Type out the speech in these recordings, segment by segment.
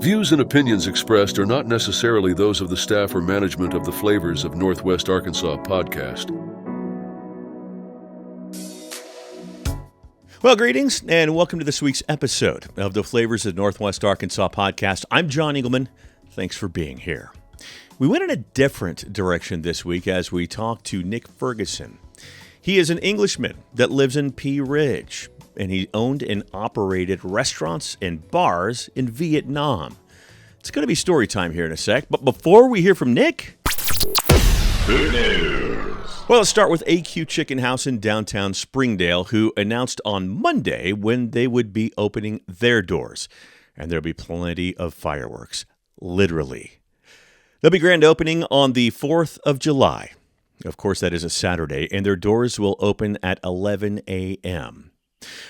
Views and opinions expressed are not necessarily those of the staff or management of the Flavors of Northwest Arkansas podcast. Well, greetings and welcome to this week's episode of the Flavors of Northwest Arkansas podcast. I'm John Englishman. Thanks for being here. We went in a different direction this week as we talked to Nick Ferguson. He is an Englishman that lives in Pea Ridge, and he owned and operated restaurants and bars in Vietnam. It's going to be story time here in a sec, but before we hear from Nick... Good news! Well, let's start with AQ Chicken House in downtown Springdale, who announced on Monday when they would be opening their doors. And there'll be plenty of fireworks, literally. There'll be grand opening on the 4th of July. Of course, that is a Saturday, and their doors will open at 11 a.m.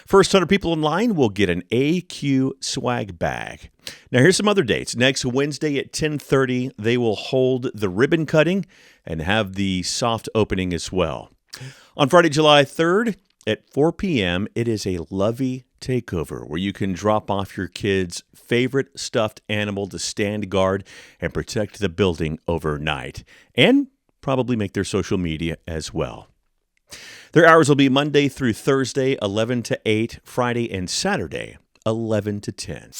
First 100 people in line will get an AQ swag bag. Now, here's some other dates. Next Wednesday at 10:30, they will hold the ribbon cutting and have the soft opening as well. On Friday, July 3rd at 4 p.m., it is a Lovey takeover where you can drop off your kid's favorite stuffed animal to stand guard and protect the building overnight, and probably make their social media as well. Their hours will be Monday through Thursday, 11 to 8, Friday and Saturday, 11 to 10.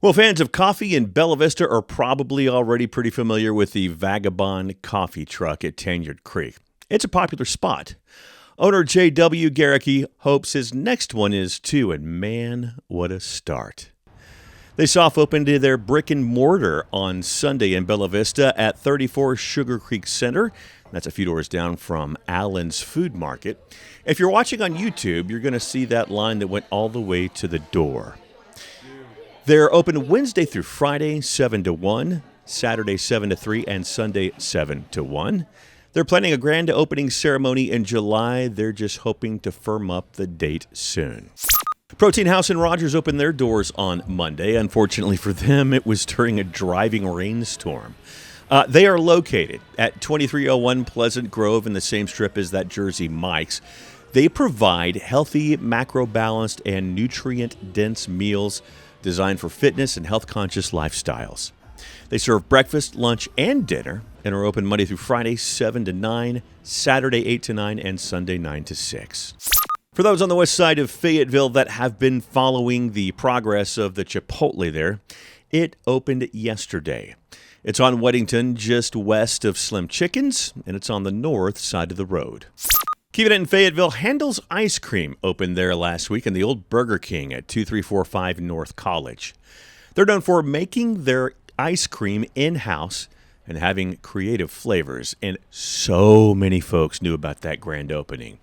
Well, fans of coffee in Bella Vista are probably already pretty familiar with the Vagabond Coffee truck at Tanyard Creek. It's a popular spot. Owner J.W. Garricky hopes his next one is too, and man, what a start. They soft opened their brick and mortar on Sunday in Bella Vista at 34 Sugar Creek Center. That's a few doors down from Allen's Food Market. If you're watching on YouTube, you're going to see that line that went all the way to the door. They're open Wednesday through Friday, 7 to 1, Saturday, 7 to 3, and Sunday, 7 to 1. They're planning a grand opening ceremony in July. They're just hoping to firm up the date soon. Protein House in Rogers opened their doors on Monday. Unfortunately for them, it was during a driving rainstorm. They are located at 2301 Pleasant Grove in the same strip as that Jersey Mike's. They provide healthy, macro-balanced, and nutrient-dense meals designed for fitness and health-conscious lifestyles. They serve breakfast, lunch, and dinner, and are open Monday through Friday, 7 to 9, Saturday, 8 to 9, and Sunday, 9 to 6. For those on the west side of Fayetteville that have been following the progress of the Chipotle there, it opened yesterday. It's on Weddington, just west of Slim Chickens, and it's on the north side of the road. Keeping it in Fayetteville, Handel's Ice Cream opened there last week in the old Burger King at 2345 North College. They're known for making their ice cream in-house and having creative flavors, and so many folks knew about that grand opening.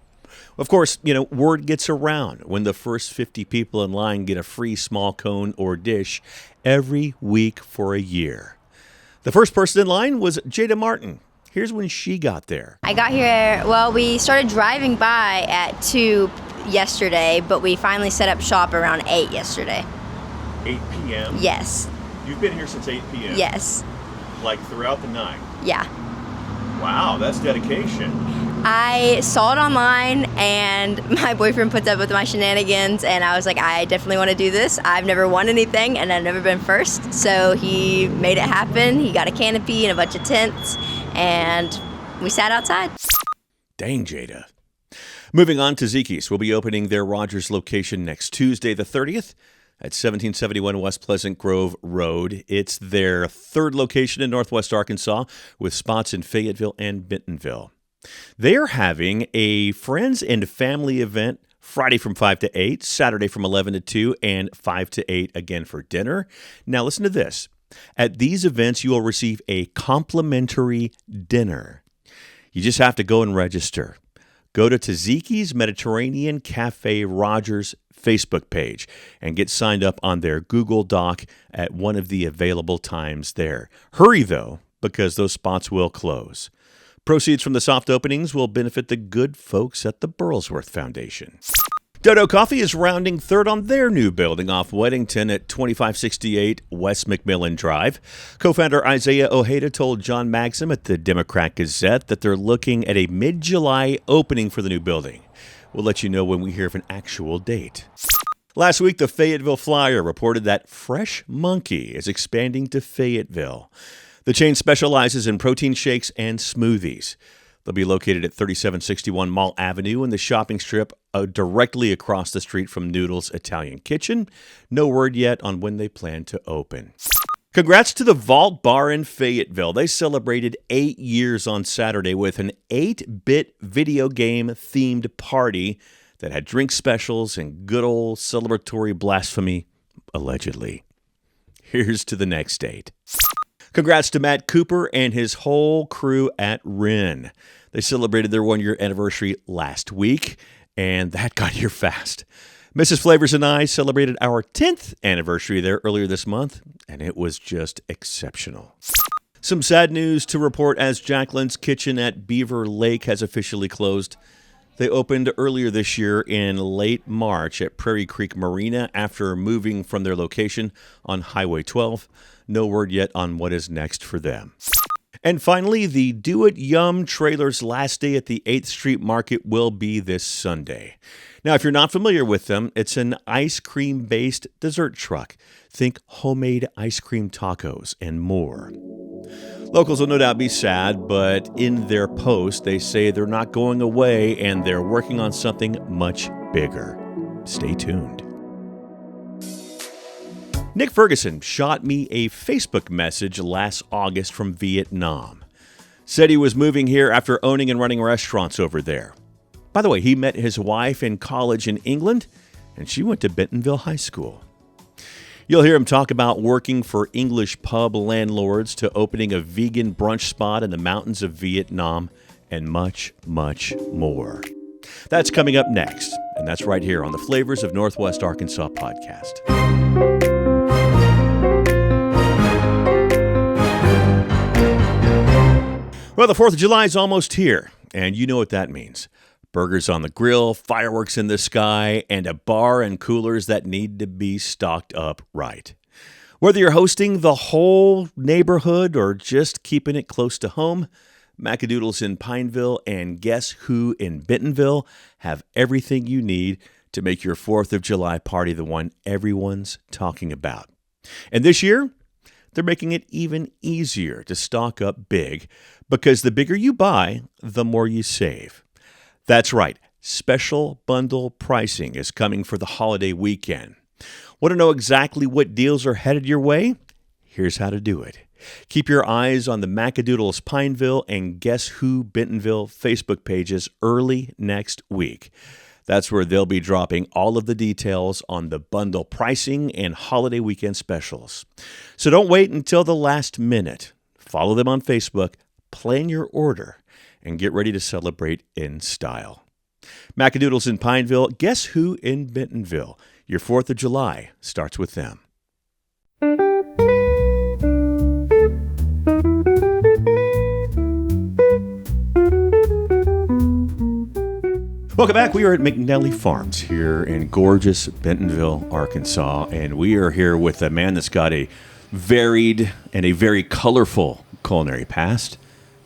Of course, word gets around when the first 50 people in line get a free small cone or dish every week for a year. The first person in line was Jada Martin. Here's when she got there. I got here, we started driving by at 2 yesterday, but we finally set up shop around 8 yesterday. 8 p.m.? Yes. You've been here since 8 p.m.? Yes. Like throughout the night? Yeah. Wow, that's dedication. I saw it online, and my boyfriend puts up with my shenanigans, and I was like, I definitely want to do this. I've never won anything, and I've never been first, so he made it happen. He got a canopy and a bunch of tents, and we sat outside. Dang, Jada. Moving on, Taziki's will be opening their Rogers location next Tuesday, the 30th, at 1771 West Pleasant Grove Road. It's their third location in Northwest Arkansas, with spots in Fayetteville and Bentonville. They are having a friends and family event Friday from 5 to 8, Saturday from 11 to 2, and 5 to 8 again for dinner. Now listen to this. At these events, you will receive a complimentary dinner. You just have to go and register. Go to Taziki's Mediterranean Cafe Rogers Facebook page and get signed up on their Google Doc at one of the available times there. Hurry, though, because those spots will close. Proceeds from the soft openings will benefit the good folks at the Burlsworth Foundation. Dodo Coffee is rounding third on their new building off Weddington at 2568 West McMillan Drive. Co-founder Isaiah Ojeda told John Maxim at the Democrat Gazette that they're looking at a mid-July opening for the new building. We'll let you know when we hear of an actual date. Last week, the Fayetteville Flyer reported that Fresh Monkey is expanding to Fayetteville. The chain specializes in protein shakes and smoothies. They'll be located at 3761 Mall Avenue in the shopping strip directly across the street from Noodle's Italian Kitchen. No word yet on when they plan to open. Congrats to the Vault Bar in Fayetteville. They celebrated 8 years on Saturday with an 8-bit video game themed party that had drink specials and good old celebratory blasphemy, allegedly. Here's to the next date. Congrats to Matt Cooper and his whole crew at Rin. They celebrated their 1-year anniversary last week, and that got here fast. Mrs. Flavors and I celebrated our 10th anniversary there earlier this month, and it was just exceptional. Some sad news to report as Jacqueline's Kitchen at Beaver Lake has officially closed. They opened earlier this year in late March at Prairie Creek Marina after moving from their location on Highway 12. No word yet on what is next for them. And finally, the Do It Yum trailer's last day at the 8th Street Market will be this Sunday. Now, if you're not familiar with them, it's an ice cream-based dessert truck. Think homemade ice cream tacos and more. Locals will no doubt be sad, but in their post, they say they're not going away and they're working on something much bigger. Stay tuned. Nick Ferguson shot me a Facebook message last August from Vietnam. Said he was moving here after owning and running restaurants over there. By the way, he met his wife in college in England, and she went to Bentonville High School. You'll hear him talk about working for English pub landlords to opening a vegan brunch spot in the mountains of Vietnam, and much, much more. That's coming up next, and that's right here on the Flavors of Northwest Arkansas podcast. Well, the 4th of July is almost here, and you know what that means. Burgers on the grill, fireworks in the sky, and a bar and coolers that need to be stocked up right. Whether you're hosting the whole neighborhood or just keeping it close to home, Macadoodles in Pineville and Guess Who in Bentonville have everything you need to make your 4th of July party the one everyone's talking about. And this year, they're making it even easier to stock up big because the bigger you buy, the more you save. That's right. Special bundle pricing is coming for the holiday weekend. Want to know exactly what deals are headed your way? Here's how to do it. Keep your eyes on the Macadoodles Pineville and Guess Who Bentonville Facebook pages early next week. That's where they'll be dropping all of the details on the bundle pricing and holiday weekend specials. So don't wait until the last minute. Follow them on Facebook, plan your order, and get ready to celebrate in style. Macadoodles in Pineville, Guess Who in Bentonville. Your 4th of July starts with them. Welcome back. We are at McNelly Farms here in gorgeous Bentonville, Arkansas, and we are here with a man that's got a varied and a very colorful culinary past.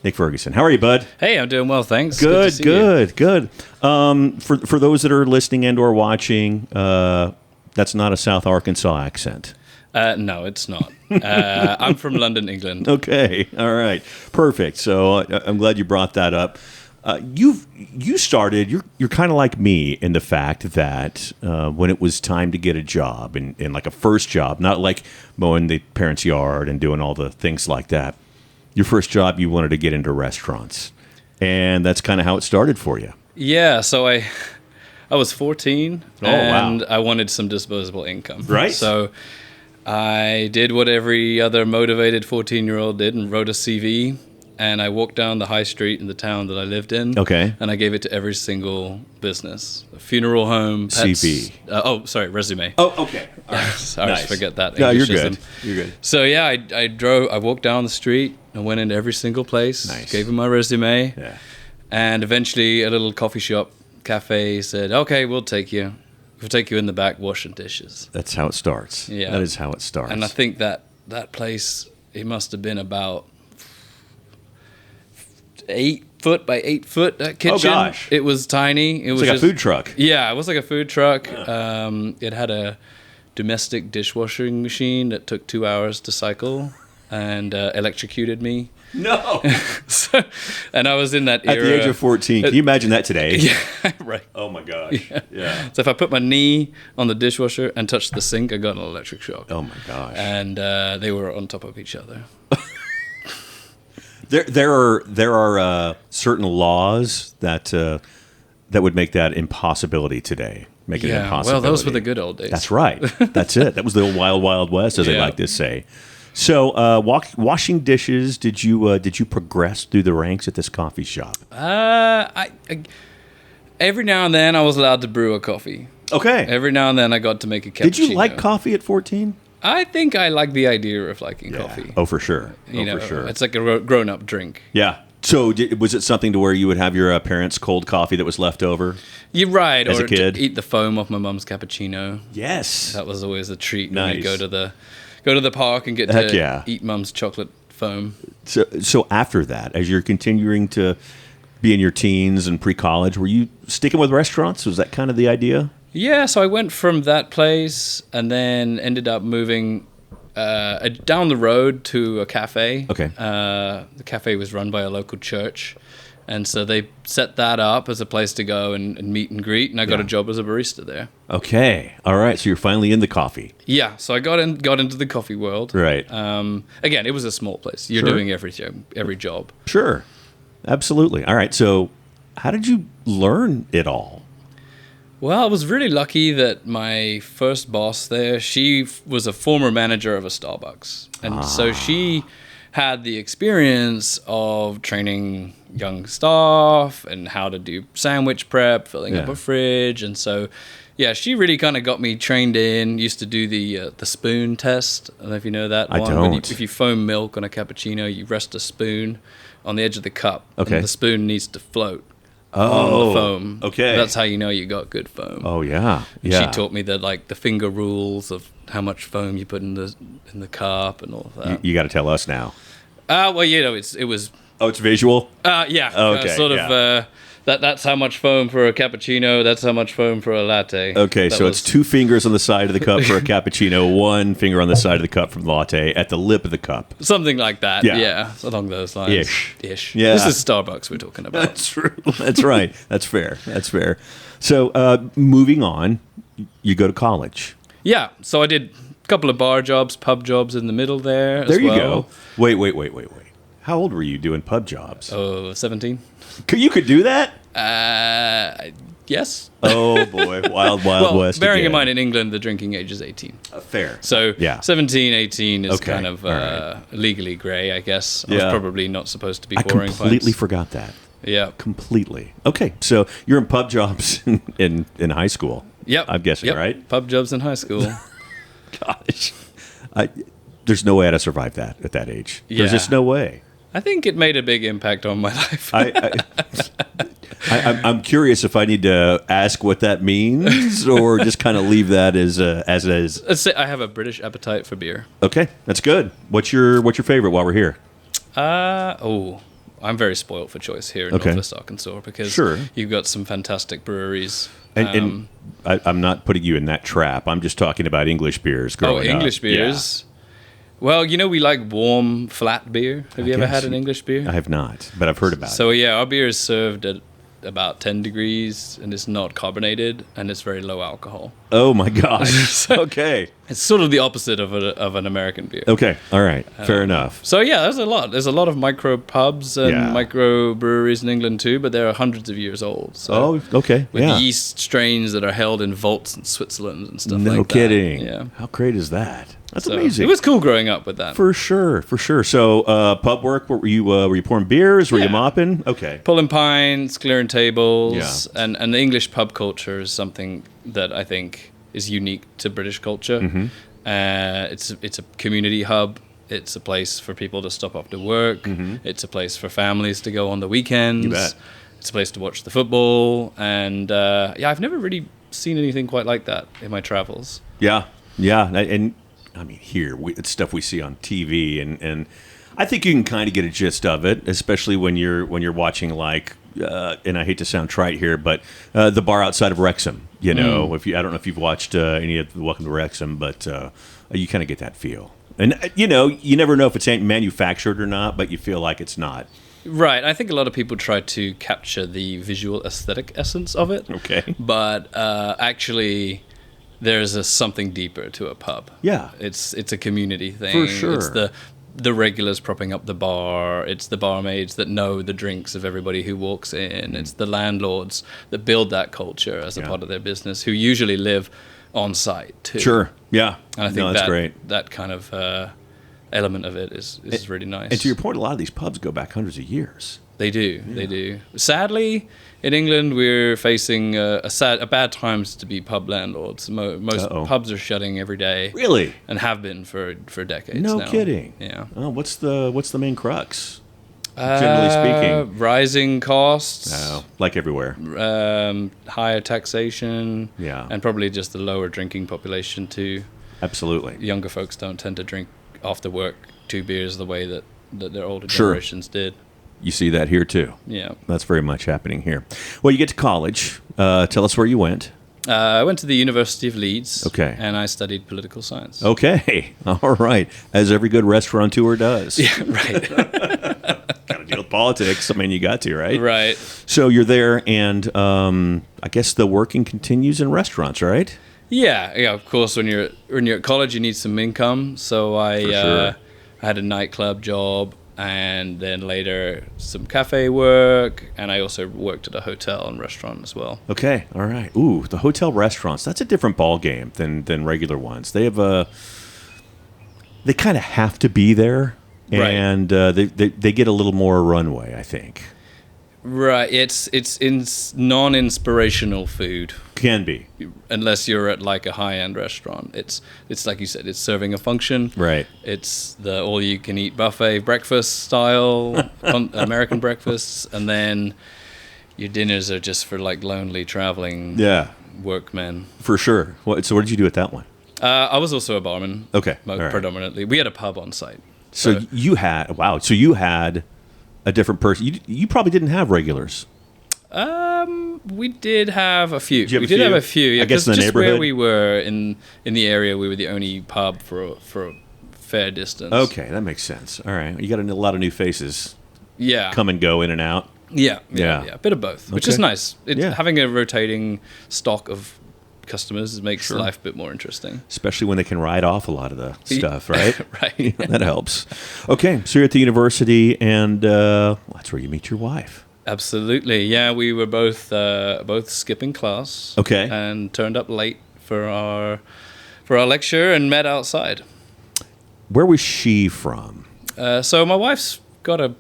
Nick Ferguson. How are you, bud? Hey, I'm doing well, thanks. Good. For those that are listening and or watching, that's not a South Arkansas accent. No, it's not. I'm from London, England. Okay. All right. Perfect. So I'm glad you brought that up. You're kind of like me in the fact that when it was time to get a job and like a first job, not like mowing the parents' yard and doing all the things like that. Your first job, you wanted to get into restaurants, and that's kind of how it started for you. Yeah, so I was 14, and wow. I wanted some disposable income. Right. So I did what every other motivated 14-year-old did and wrote a CV, and I walked down the high street in the town that I lived in. Okay. And I gave it to every single business. A funeral home, pets. CV. Resume. Oh, okay. All right. Sorry, Nice. forget that. No, you're Englishism. good. You're good. So yeah, I walked down the street. I went into every single place. Nice. Gave them my resume. Yeah. And eventually a little coffee shop, cafe said, okay, we'll take you. We'll take you in the back washing dishes. That's how it starts. Yeah. That is how it starts. And I think that place, it must have been about 8-foot by 8-foot kitchen. Oh, gosh. It was tiny. It was like just a food truck. Yeah, it was like a food truck. It had a domestic dishwashing machine that took 2 hours to cycle and electrocuted me. No. And I was in that era. At the age of 14. Can you imagine that today? Yeah, right. Oh, my gosh. Yeah. So if I put my knee on the dishwasher and touched the sink, I got an electric shock. Oh, my gosh. And they were on top of each other. There are certain laws that would make that impossibility today. Make it an impossibility. Well, those were the good old days. That's right. That's it. That was the old wild, wild west, as they like to say. So, washing dishes. Did you progress through the ranks at this coffee shop? I every now and then I was allowed to brew a coffee. Okay. Every now and then I got to make a cappuccino. Did you like coffee at 14? I think I like the idea of liking coffee. Oh, for sure. For sure. It's like a grown-up drink. Yeah. So, was it something to where you would have your parents' cold coffee that was left over? You're right. As or a kid? To eat the foam off my mum's cappuccino. Yes. That was always a treat Nice. when you go to the park and get Heck to yeah. eat mum's chocolate foam. So after that, as you're continuing to be in your teens and pre-college, were you sticking with restaurants? Was that kind of the idea? Yeah, so I went from that place and then ended up moving down the road to a cafe. Okay. The cafe was run by a local church, and so they set that up as a place to go and meet and greet, and I got a job as a barista there. Okay. All right. So you're finally in the coffee. Yeah, so I got into the coffee world. Right. Again, it was a small place. You're Sure. doing every job. Sure. Absolutely. All right. So how did you learn it all? Well, I was really lucky that my first boss there, she was a former manager of a Starbucks. And so she had the experience of training young staff and how to do sandwich prep, filling up a fridge. And so, yeah, she really kind of got me trained in, used to do the spoon test. I don't know if you know that I one. don't. If you foam milk on a cappuccino, you rest a spoon on the edge of the cup. Okay. And the spoon needs to float. On the foam. Okay. That's how you know you got good foam. Oh, yeah. Yeah. She taught me the finger rules of how much foam you put in the cup and all of that. You got to tell us now. Well, it was. Oh, it's visual? Yeah. Okay, Sort of. That's how much foam for a cappuccino. That's how much foam for a latte. Okay, so it's 2 fingers on the side of the cup for a cappuccino, 1 finger on the side of the cup for the latte, at the lip of the cup. Something like that. Yeah. Yeah, along those lines. Ish. Yeah. This is Starbucks we're talking about. That's true. That's right. That's fair. That's fair. So, moving on, you go to college. Yeah. So I did a couple of bar jobs, pub jobs in the middle there. There as you well. go. Wait. How old were you doing pub jobs? Oh, 17. You could do that? Yes. Oh boy, wild Well, west. bearing in again. mind in England the drinking age is 18. Fair. So Yeah. 17, 18 is Okay, kind of all right. legally grey, I guess. I Yeah. was probably not supposed to be I pouring completely pints. forgot that. Yeah. Completely. Okay, so you're in pub jobs in high school. Yep. I'm guessing, Yep. right? Pub jobs in high school. Gosh, there's no way I'd have survived that at that age. There's Yeah. just no way. I think it made a big impact on my life. I'm curious if I need to ask what that means, or just kind of leave that as it is. Let's say I have a British appetite for beer. Okay, that's good. What's your favorite while we're here? I'm very spoiled for choice here in Okay. Northwest Arkansas because Sure. you've got some fantastic breweries. And I'm not putting you in that trap. I'm just talking about English beers. Growing English up. beers. Well, we like warm, flat beer. Have you ever had an English beer? I have not, but I've heard about it. So yeah, our beer is served at about 10 degrees, and it's not carbonated, and it's very low alcohol. Oh my gosh. Okay. It's sort of the opposite of an American beer. Okay. All right. Fair enough. So yeah, there's a lot. There's a lot of micro pubs and micro breweries in England too, but they're hundreds of years old. So Oh, okay. with Yeah. yeast strains that are held in vaults in Switzerland and stuff like No that. kidding. Yeah. How great is that? That's So amazing. It was cool growing up with that. For sure. So, pub work. What were you? Were you pouring beers? Were you Yeah. mopping? Okay. Pulling pints, clearing tables, Yeah. and the English pub culture is something that I think is unique to British culture. Mm-hmm. It's a community hub. It's a place for people to stop after work. It's a place for families to go on the weekends. You bet. It's a place to watch the football. And I've never really seen anything quite like that in my travels. Yeah. And I mean, here it's stuff we see on TV, and I think you can kind of get a gist of it, especially when you're watching like, and I hate to sound trite here, but the bar outside of Wrexham. You know, I don't know if you've watched any of Welcome to Wrexham, but you kind of get that feel. And you never know if it's manufactured or not, but you feel like it's not. Right. I think a lot of people try to capture the visual aesthetic essence of it. Okay. But actually, there's something deeper to a pub. Yeah. It's a community thing. For sure. It's the regulars propping up the bar. It's the barmaids that know the drinks of everybody who walks in. It's the landlords that build that culture as a part of their business, who usually live on site too. Sure. Yeah. And I think that's great. That kind of element of it is really nice. And to your point, a lot of these pubs go back hundreds of years. They do. Yeah. They do. Sadly, in England, we're facing bad times to be pub landlords. Most pubs are shutting every day. Really? And have been for decades now. No kidding. Yeah. Oh, what's the main crux? Generally speaking, rising costs. Oh, like everywhere. Higher taxation. Yeah. And probably just the lower drinking population too. Absolutely. Younger folks don't tend to drink after work 2 beers the way that their older Sure. generations did. You see that here too. Yeah. That's very much happening here. Well, you get to college. Tell us where you went. I went to the University of Leeds. Okay. And I studied political science. Okay. All right. As every good restaurateur does. Yeah, right. Got to deal with politics. I mean, you got to, right? Right. So you're there, and I guess the working continues in restaurants, right? Yeah. Of course, when you're at college, you need some income. So I had a nightclub job, and then later some cafe work, and I also worked at a hotel and restaurant as well. Okay, all right. Ooh, the hotel restaurants, that's a different ball game than regular ones. They have they kind of have to be there, and they get a little more runway, I think. Right. It's non-inspirational food. Can be. Unless you're at like a high-end restaurant. It's like you said, it's serving a function. Right. It's the all-you-can-eat buffet breakfast style, American breakfasts, and then your dinners are just for like lonely traveling workmen. For sure. So what did you do at that one? I was also a barman. Okay. Predominantly. We had a pub on site. So you had a different person. You probably didn't have regulars. We did have a few. Have a few? Yeah, I guess in the just neighborhood. Where we were in the area, we were the only pub for a fair distance. Okay, that makes sense. All right, you got a lot of new faces. Yeah, come and go in and out. Yeah, a bit of both, which is nice. Having a rotating stock of customers makes life a bit more interesting. Especially when they can ride off a lot of the stuff, right? Right. That helps. Okay, so you're at the university, and that's where you meet your wife. Absolutely. Yeah, we were both skipping class. Okay. And turned up late for our lecture and met outside. Where was she from? So my wife's got a,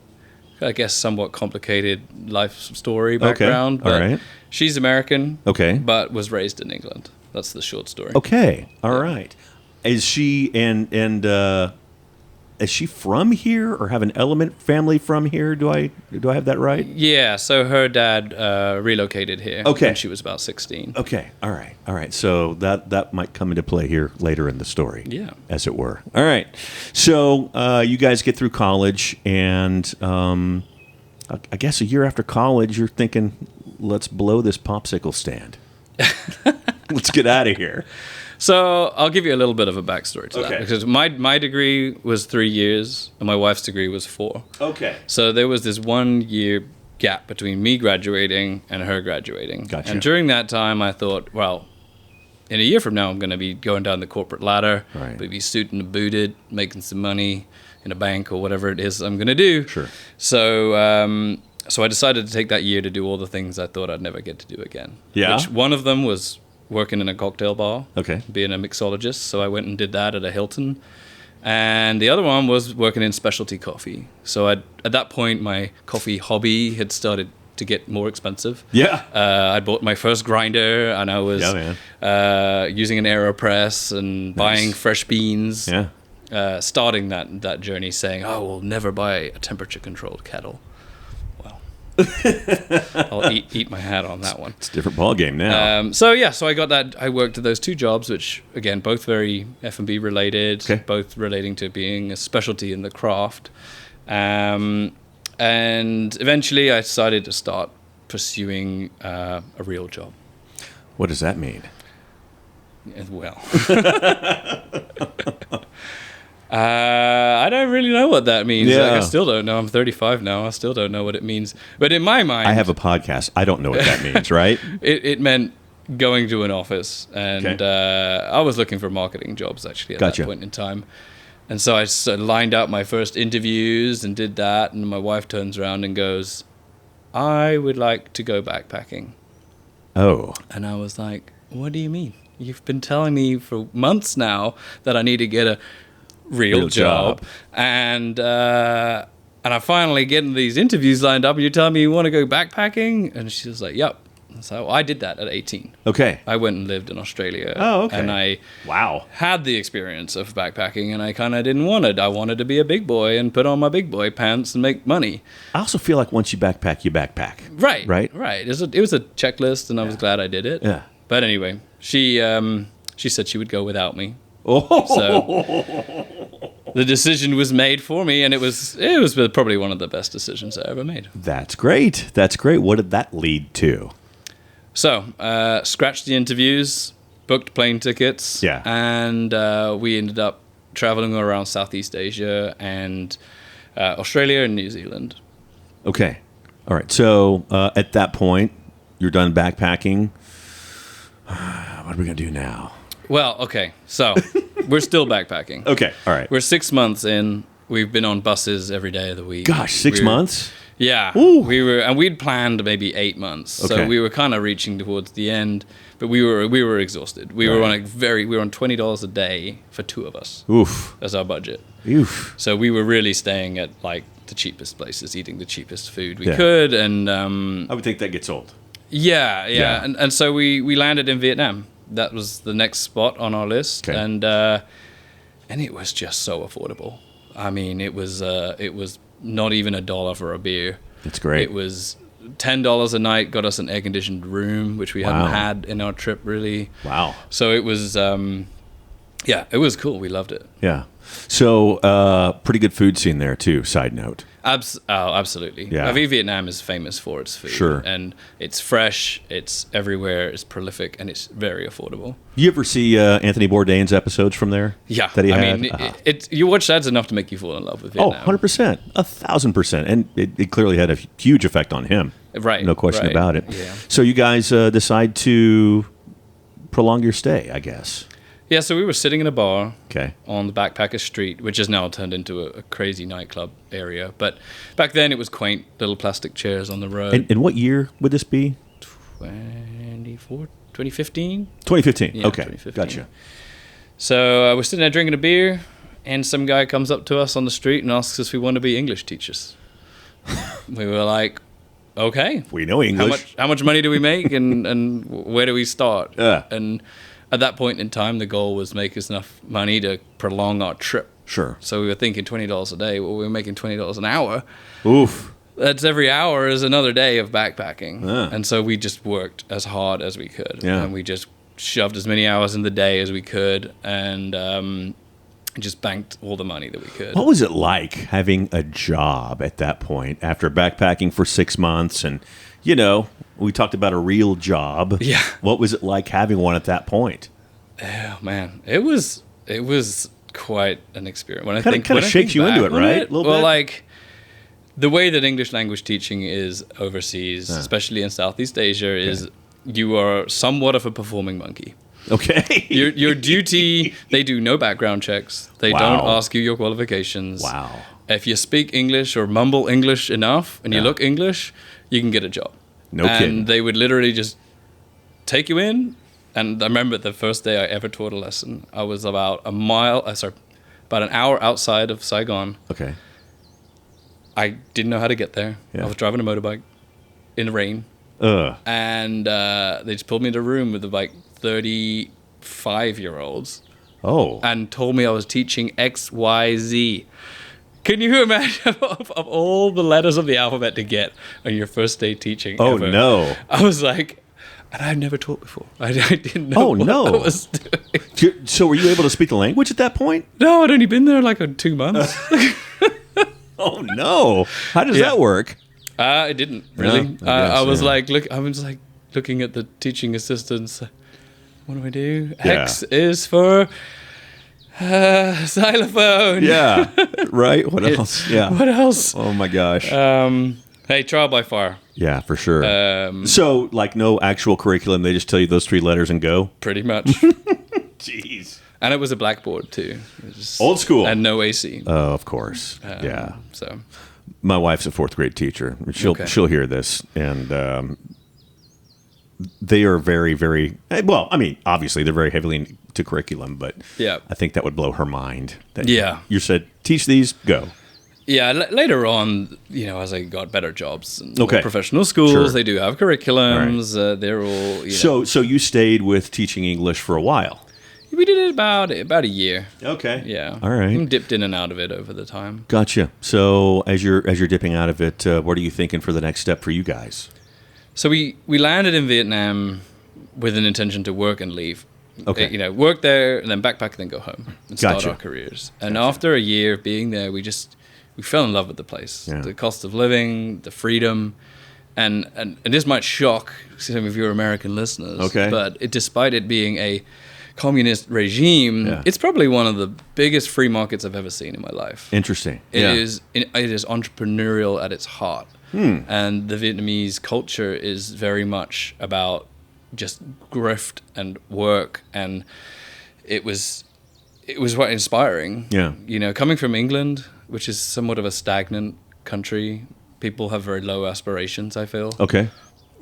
I guess, somewhat complicated life story background. Okay. All right. She's American. Okay. But was raised in England. That's the short story. Okay. All right. Is she is she from here, or have an element family from here? Do I have that right? Yeah. So her dad relocated here when she was about 16. Okay. All right. So that might come into play here later in the story. Yeah. As it were. All right. So you guys get through college, and I guess a year after college, you're thinking, let's blow this popsicle stand. Let's get out of here. So I'll give you a little bit of a backstory to that, because my degree was 3 years and my wife's degree was 4. Okay. So there was this 1 year gap between me graduating and her graduating. Gotcha. And during that time, I thought, well, in a year from now, I'm going to be going down the corporate ladder, be suited and booted, making some money in a bank or whatever it is I'm going to do. Sure. So I decided to take that year to do all the things I thought I'd never get to do again. Yeah. Which one of them was working in a cocktail bar. Okay. Being a mixologist. So I went and did that at a Hilton. And the other one was working in specialty coffee. So at that point, my coffee hobby had started to get more expensive. Yeah. I bought my first grinder, and I was using an AeroPress and buying fresh beans. Yeah. Starting that journey saying, oh, we'll never buy a temperature-controlled kettle. Well, I'll eat my hat on that one. It's a different ballgame now. So I got that. I worked at those 2 jobs, which again, both very F&B related, Okay. both relating to being a specialty in the craft. And eventually I decided to start pursuing a real job. What does that mean? Well, I don't really know what that means. Yeah. Like, I still don't know. I'm 35 now. I still don't know what it means. But in my mind, I have a podcast. I don't know what that means, right? it meant going to an office, and Okay. I was looking for marketing jobs actually at Gotcha. that point in time. And so I lined out my first interviews and did that, and my wife turns around and goes, "I would like to go backpacking." Oh. And I was like, "What do you mean? You've been telling me for months now that I need to get a real job. And I finally getting these interviews lined up, and you're telling me you want to go backpacking?" And she was like, "Yep." So I did that at 18. Okay. I went and lived in Australia. Oh, okay. And I Wow. had the experience of backpacking, and I kind of didn't want it. I wanted to be a big boy and put on my big boy pants and make money. I also feel like once you backpack, you backpack. Right. Right? Right. It was a checklist, and I was glad I did it. Yeah. But anyway, she said she would go without me. Oh. So the decision was made for me, and it was probably one of the best decisions I ever made. That's great. That's great. What did that lead to? So, scratched the interviews, booked plane tickets, Yeah. and we ended up traveling around Southeast Asia and Australia and New Zealand. Okay. All right. So at that point, you're done backpacking. What are we going to do now? Well, okay, so we're still backpacking. Okay. All right. We're 6 months in. We've been on buses every day of the week. Gosh, 6 months? Yeah, Ooh. we'd planned maybe 8 months, Okay. so we were kind of reaching towards the end, but we were exhausted. We were on $20 a day for 2 of us. Oof. As our budget. Oof. So we were really staying at like the cheapest places, eating the cheapest food we Yeah. could, and I would think that gets old. yeah. Yeah. And so we landed in Vietnam. That was the next spot on our list, Okay. and it was just so affordable. I mean, it was not even $1 for a beer. That's great. It was $10 a night, got us an air-conditioned room, which we Wow. hadn't had in our trip, really. Wow. So it was, it was cool. We loved it. Yeah. So pretty good food scene there, too, side note. Absolutely. Yeah. I mean, Vietnam is famous for its food. Sure. And it's fresh, it's everywhere, it's prolific, and it's very affordable. You ever see Anthony Bourdain's episodes from there? Yeah. That he I had? mean, you watch that's enough to make you fall in love with Oh, Vietnam. 100%. 1,000%. And it clearly had a huge effect on him. Right. No question right. about it. Yeah. So you guys decide to prolong your stay, I guess. Yeah, so we were sitting in a bar Okay. on the Backpacker Street, which has now turned into a crazy nightclub area. But back then it was quaint, little plastic chairs on the road. And what year would this be? 2015? 2015. Yeah, okay. 2015. Gotcha. So we're sitting there drinking a beer, and some guy comes up to us on the street and asks us if we want to be English teachers. We were like, okay. We know English. How much money do we make, and where do we start? Yeah. And at that point in time, the goal was make us enough money to prolong our trip. Sure. So we were thinking $20 a day. Well, we were making $20 an hour. Oof. That's every hour is another day of backpacking. Yeah. And so we just worked as hard as we could. Yeah. And we just shoved as many hours in the day as we could, and just banked all the money that we could. What was it like having a job at that point after backpacking for 6 months? And, we talked about a real job. Yeah. What was it like having one at that point? Oh, man. It was quite an experience. When I Kinda think shakes you back into it, on right? A little well, bit? like the way that English language teaching is overseas, especially in Southeast Asia, is you are somewhat of a performing monkey. Okay. Your duty, they do no background checks. They Wow. don't ask you your qualifications. Wow. If you speak English or mumble English enough and you Yeah. look English, you can get a job. No and kidding. they would literally just take you in. And I remember the first day I ever taught a lesson, I was about an hour outside of Saigon. Okay. I didn't know how to get there. Yeah. I was driving a motorbike in the rain. And they just pulled me into a room with like 35-year-olds Oh. and told me I was teaching XYZ. Can you imagine of all the letters of the alphabet to get on your first day teaching? Oh, ever? no. I was like, and I've never taught before. I didn't know what I was doing. So were you able to speak the language at that point? No, I'd only been there like 2 months. Oh, no. How does that work? It didn't really. No, I guess, I was like, looking at the teaching assistants. What do I do? X is for xylophone. Yeah. Right? What else? Yeah. What else? Oh, my gosh. Hey, trial by fire. Yeah, for sure. So, like, no actual curriculum. They just tell you those 3 letters and go? Pretty much. Jeez. And it was a blackboard, too. It was Old school. And no AC. Oh, of course. Yeah. So, My wife's a 4th grade teacher. She'll hear this, and they are very, very well. I mean, obviously they're very heavily into curriculum, but yeah, I think that would blow her mind. That yeah, you said teach these, go. Yeah, later on, as I got better jobs and Okay. professional schools, Sure. they do have curriculums. Right. They're all So you stayed with teaching English for a while. We did it about a year. Okay. Yeah. All right. And dipped in and out of it over the time. Gotcha. So as you're dipping out of it, what are you thinking for the next step for you guys? So we landed in Vietnam with an intention to work and leave. Okay. Work there and then backpack and then go home and start Gotcha. our careers. And after a year of being there, we fell in love with the place. Yeah. The cost of living, the freedom. And this might shock some of your American listeners. Okay. But despite it being a communist regime, it's probably one of the biggest free markets I've ever seen in my life. Interesting. It is entrepreneurial at its heart. And the Vietnamese culture is very much about just grift and work, and it was quite inspiring. Yeah. Coming from England, which is somewhat of a stagnant country, people have very low aspirations, I feel. Okay.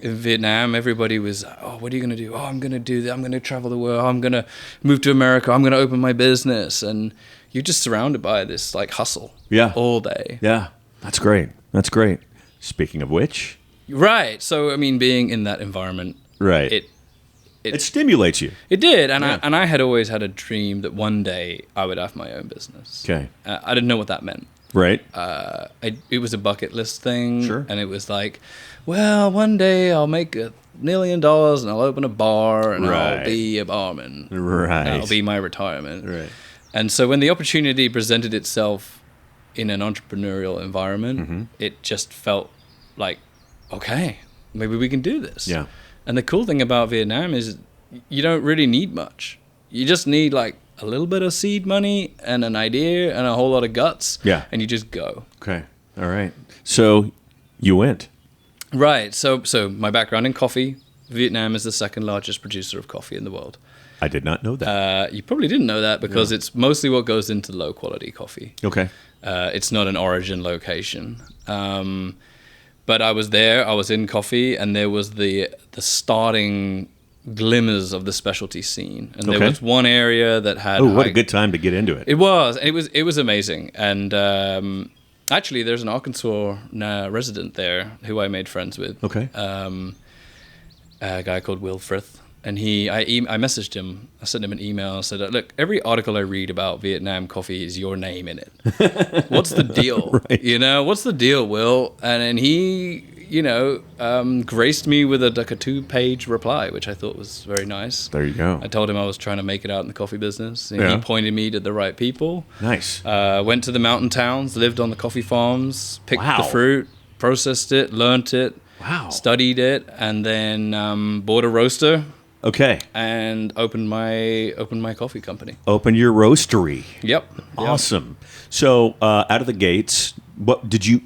In Vietnam, everybody was, what are you going to do? I'm going to do that. I'm going to travel the world. I'm going to move to America. I'm going to open my business. And you're just surrounded by this hustle all day. Yeah. That's great. That's great. Speaking of which. Right. So, I mean, being in that environment. Right. It stimulates you. It did. And I had always had a dream that one day I would have my own business. Okay. I didn't know what that meant. Right. It was a bucket list thing. Sure. And it was like, well, one day I'll make $1 million and I'll open a bar and I'll be a barman. Right. That'll be my retirement. Right. And so when the opportunity presented itself in an entrepreneurial environment, it just felt like, okay, maybe we can do this. Yeah. And the cool thing about Vietnam is you don't really need much. You just need a little bit of seed money and an idea and a whole lot of guts. Yeah. And you just go. Okay. All right. So you went. Right. So my background in coffee, Vietnam is the second largest producer of coffee in the world. I did not know that. You probably didn't know that because it's mostly what goes into low quality coffee. Okay. It's not an origin location. But I was there, I was in coffee, and there was the starting glimmers of the specialty scene. And there was one area that had... Oh, what a good time to get into it. It was amazing. And actually, there's an Arkansas resident there who I made friends with. Okay. A guy called Will Frith. And I messaged him. I sent him an email. I said, look, every article I read about Vietnam coffee is your name in it. What's the deal? Right. What's the deal, Will? And then he, graced me with a 2-page reply, which I thought was very nice. There you go. I told him I was trying to make it out in the coffee business. And he pointed me to the right people. Nice. Went to the mountain towns, lived on the coffee farms, picked the fruit, processed it, learned it. Wow. Studied it, and then bought a roaster. Okay. And opened my coffee company. Open your roastery. Yep. Awesome. So out of the gates, what did you?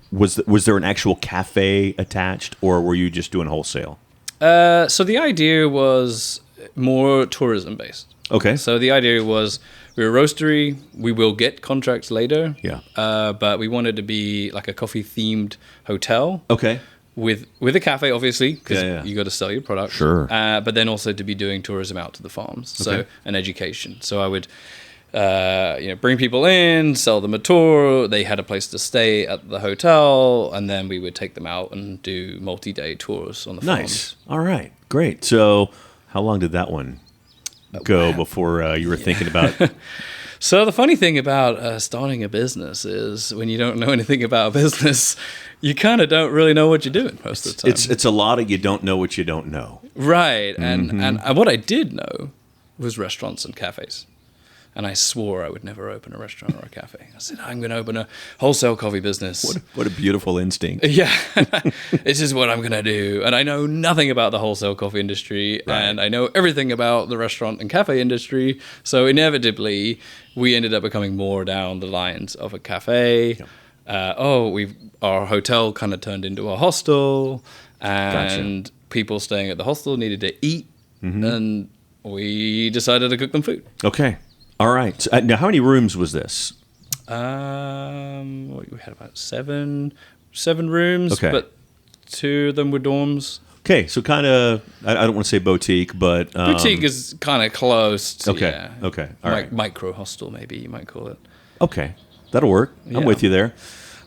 Was there an actual cafe attached, or were you just doing wholesale? So the idea was more tourism based. Okay. So the idea was we're a roastery. We will get contracts later. Yeah. But we wanted to be like a coffee themed hotel. Okay. With a cafe, obviously, because you got to sell your product. Sure. But then also to be doing tourism out to the farms, so and education. So I would, bring people in, sell them a tour. They had a place to stay at the hotel, and then we would take them out and do multi-day tours on the farms. Nice. All right. Great. So how long did that one go before you were thinking about? So the funny thing about starting a business is when you don't know anything about a business, you kind of don't really know what you're doing most of the time. It's a lot of you don't know what you don't know. Right. And what I did know was restaurants and cafes. And I swore I would never open a restaurant or a cafe. I said, I'm going to open a wholesale coffee business. What a beautiful instinct. Yeah. This is what I'm going to do. And I know nothing about the wholesale coffee industry. Right. And I know everything about the restaurant and cafe industry. So inevitably, we ended up becoming more down the lines of a cafe. Yep. Our hotel kind of turned into a hostel. And Gotcha. people staying at the hostel needed to eat. And we decided to cook them food. Okay. All right. So, now, how many rooms was this? We had about seven rooms, Okay. but 2 of them were dorms. Okay, so kind of, I don't want to say boutique, but... Boutique is kind of close to, Okay, yeah. okay, all right. Micro hostel, maybe you might call it. Okay, that'll work. I'm Yeah. with you there.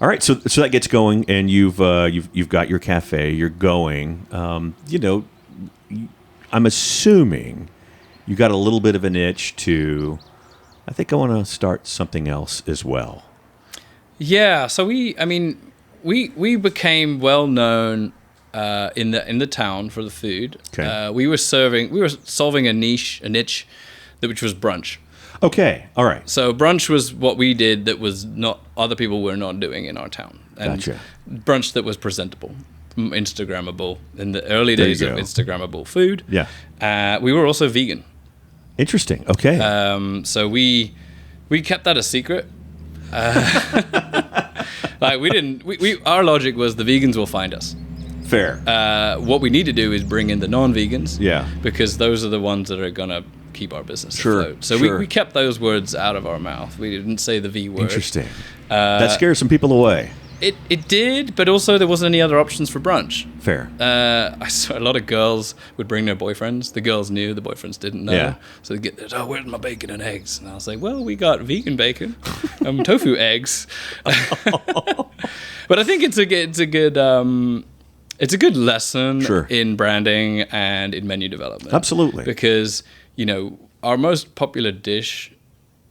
All right, so that gets going, and you've got your cafe. You're going. I'm assuming you got a little bit of an itch to... I think I want to start something else as well. Yeah, so we became well known in the town for the food. Okay. We were solving a niche, which was brunch. Okay, all right. So brunch was what we did that was not other people were not doing in our town. And Gotcha. Brunch that was presentable, Instagrammable in the early There you days of go. Instagrammable food. Yeah. We were also vegan. Interesting. Okay. So we kept that a secret. Like our logic was the vegans will find us. Fair. What we need to do is bring in the non-vegans. Yeah. Because those are the ones that are gonna keep our business Sure, afloat. So sure. we kept those words out of our mouth. We didn't say the V word. Interesting. That scares some people away. It did, but also there wasn't any other options for brunch. Fair. I saw a lot of girls would bring their boyfriends. The girls knew, the boyfriends didn't know. Yeah. So they'd get there, oh, where's my bacon and eggs? And I was like, well, we got vegan bacon, tofu eggs. But I think it's a good lesson Sure. in branding and in menu development. Absolutely. Because, our most popular dish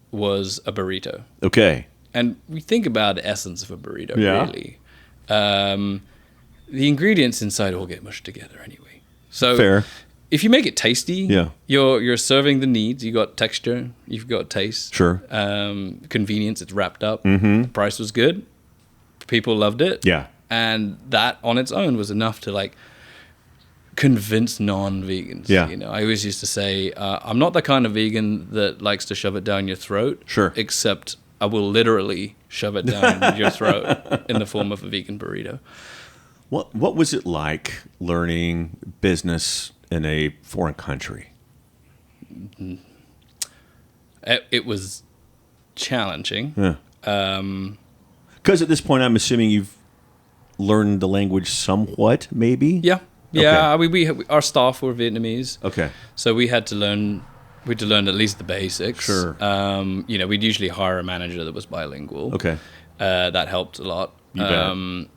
was a burrito. Okay. And we think about the essence of a burrito, Yeah. really. The ingredients inside all get mushed together anyway. So Fair. if you make it tasty, Yeah. you're serving the needs. You got texture, you've got taste. Sure. Convenience, it's wrapped up. The price was good. People loved it. Yeah. And that on its own was enough to convince non-vegans. Yeah. I always used to say, I'm not the kind of vegan that likes to shove it down your throat. Sure. Except I will literally shove it down your throat in the form of a vegan burrito. What was it like learning business in a foreign country? It was challenging. Yeah. Because at this point, I'm assuming you've learned the language somewhat, maybe? Yeah. Yeah. Our staff were Vietnamese. Okay. So we had to learn at least the basics. Sure. We'd usually hire a manager that was bilingual. Okay. That helped a lot. You bet.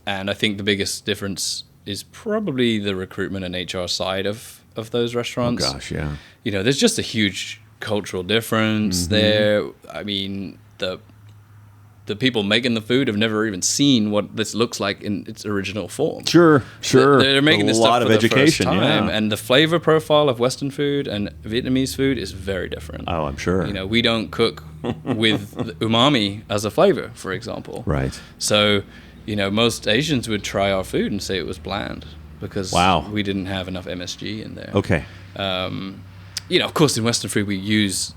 And I think the biggest difference is probably the recruitment and HR side of those restaurants. Oh, gosh, yeah. There's just a huge cultural difference there. I mean, the people making the food have never even seen what this looks like in its original form. Sure. They're making this stuff for the first time, yeah. and the flavor profile of Western food and Vietnamese food is very different. Oh, I'm sure. We don't cook with umami as a flavor, for example. Right. So, most Asians would try our food and say it was bland because Wow. we didn't have enough MSG in there. Okay. Of course, in Western food we use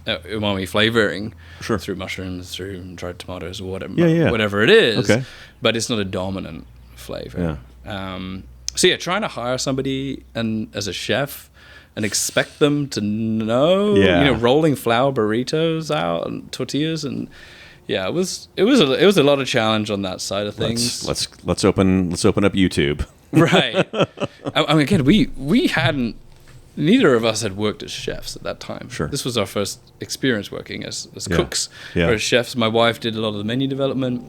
umami flavoring Sure. through mushrooms, through dried tomatoes, or whatever, Yeah. whatever it is. Okay. But it's not a dominant flavor. So trying to hire somebody as a chef and expect them to know, rolling flour burritos out and tortillas, and it was a lot of challenge on that side of things. Let's open up YouTube. Right. I mean, again, we hadn't. Neither of us had worked as chefs at that time. Sure. This was our first experience working as Yeah. cooks Yeah. or as chefs. My wife did a lot of the menu development,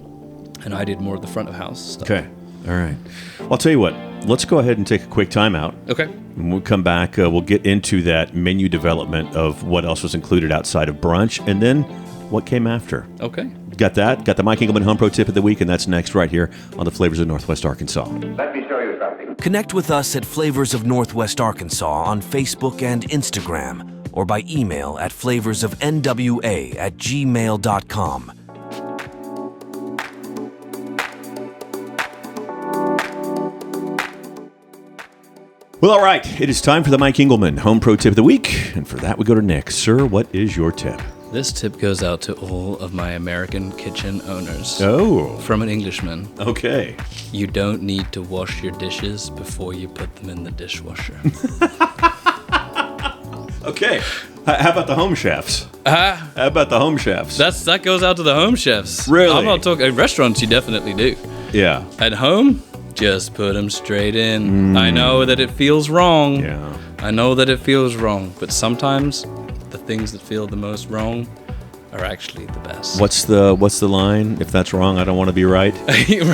and I did more of the front of house stuff. Okay. All right. Well, I'll tell you what. let's go ahead and take a quick timeout. Okay. When we come back, we'll get into that menu development of what else was included outside of brunch, and then what came after. Okay. Got that? Got the Mike Engelman Home Pro Tip of the Week, and that's next right here on the Flavors of Northwest Arkansas. Let me show you something. Connect with us at Flavors of Northwest Arkansas on Facebook and Instagram, or by email at flavorsofnwa@gmail.com. Well, all right. It is time for the Mike Engelman Home Pro Tip of the Week, and for that we go to Nick. Sir, what is your tip? This tip goes out to all of my American kitchen owners. Oh. From an Englishman. Okay. You don't need to wash your dishes before you put them in the dishwasher. Okay. How about the home chefs? How about the home chefs? That goes out to the home chefs. Really? I'm not talking at restaurants. You definitely do. Yeah. At home, just put them straight in. I know that it feels wrong. Yeah. I know that it feels wrong, but sometimes the things that feel the most wrong are actually the best. What's the line? If that's wrong, I don't want to be right.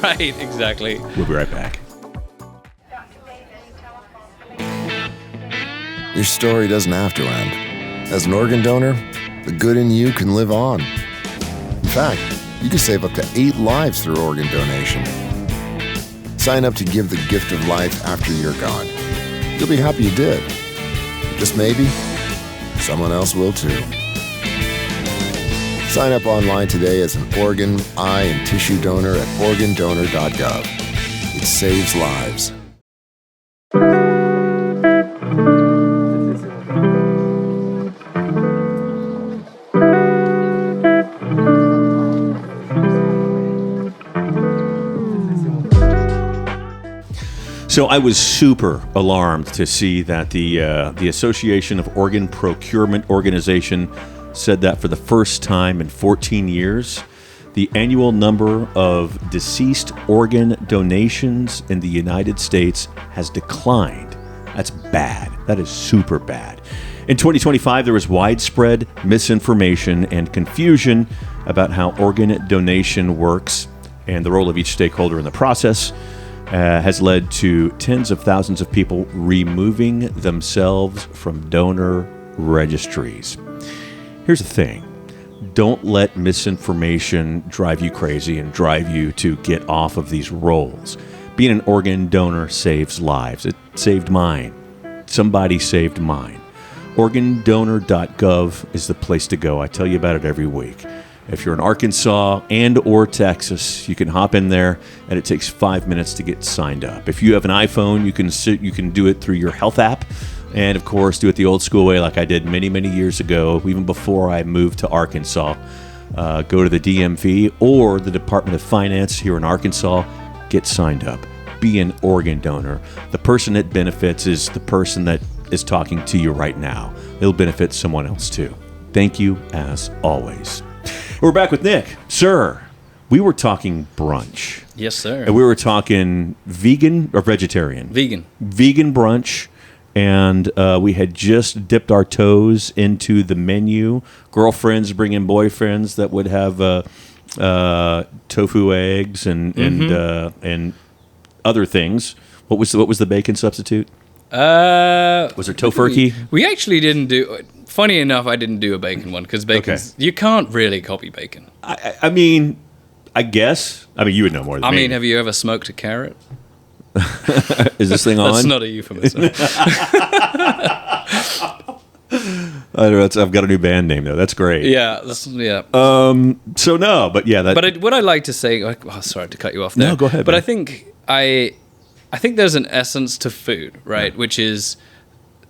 Right, exactly. We'll be right back. Your story doesn't have to end. As an organ donor, the good in you can live on. In fact, you can save up to 8 lives through organ donation. Sign up to give the gift of life after you're gone. You'll be happy you did. Just maybe, someone else will too. Sign up online today as an organ, eye, and tissue donor at organdonor.gov. It saves lives. So I was super alarmed to see that the Association of Organ Procurement Organization said that for the first time in 14 years, the annual number of deceased organ donations in the United States has declined. That's bad. That is super bad. In 2025, there was widespread misinformation and confusion about how organ donation works, and the role of each stakeholder in the process has led to tens of thousands of people removing themselves from donor registries. Here's the thing. Don't let misinformation drive you crazy and drive you to get off of these rolls. Being an organ donor saves lives. It saved mine. Somebody saved mine. Organdonor.gov is the place to go. I tell you about it every week. If you're in Arkansas and or Texas, you can hop in there, and it takes 5 minutes to get signed up. If you have an iPhone, you can do it through your health app, and of course, do it the old school way like I did many, many years ago, even before I moved to Arkansas. Go to the DMV or the Department of Finance here in Arkansas, get signed up. Be an organ donor. The person that benefits is the person that is talking to you right now. It'll benefit someone else too. Thank you, as always. We're back with Nick. Sir, we were talking brunch. Yes, sir. And we were talking vegan or vegetarian? Vegan. Vegan brunch. And we had just dipped our toes into the menu. Girlfriends bringing boyfriends that would have tofu eggs and other things. What was the bacon substitute? Was there tofurkey? We actually didn't do. Funny enough, I didn't do a bacon one because bacon's you can't really copy bacon. I mean, I guess. I mean, you would know more than me. I mean, have you ever smoked a carrot? Is this thing on? That's not a euphemism. I don't know, I've got a new band name though. That's great. Yeah. So no, but yeah. What I'd like to say. Oh, sorry to cut you off there. No, go ahead. But man. I think there's an essence to food, right? Which is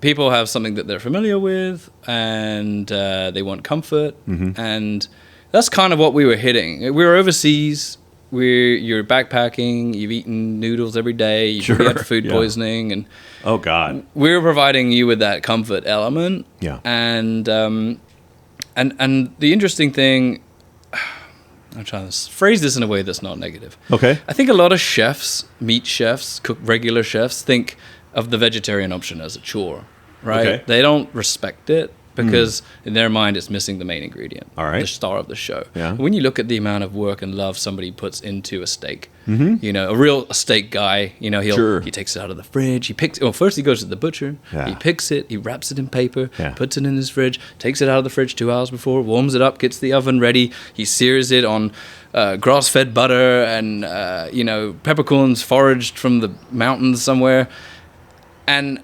people have something that they're familiar with, and they want comfort, and that's kind of what we were hitting. We were overseas. You're backpacking. You've eaten noodles every day. You had food poisoning, and oh god, we're providing you with that comfort element. Yeah, and the interesting thing, I'm trying to phrase this in a way that's not negative. Okay, I think a lot of chefs, meat chefs, regular chefs, think of the vegetarian option as a chore, right? Okay. They don't respect it because in their mind it's missing the main ingredient, All right. the star of the show. Yeah. When you look at the amount of work and love somebody puts into a steak, a real steak guy, Sure. he takes it out of the fridge, first he goes to the butcher, Yeah. he picks it, he wraps it in paper, Yeah. puts it in his fridge, takes it out of the fridge 2 hours before, warms it up, gets the oven ready, he sears it on grass-fed butter and peppercorns foraged from the mountains somewhere. And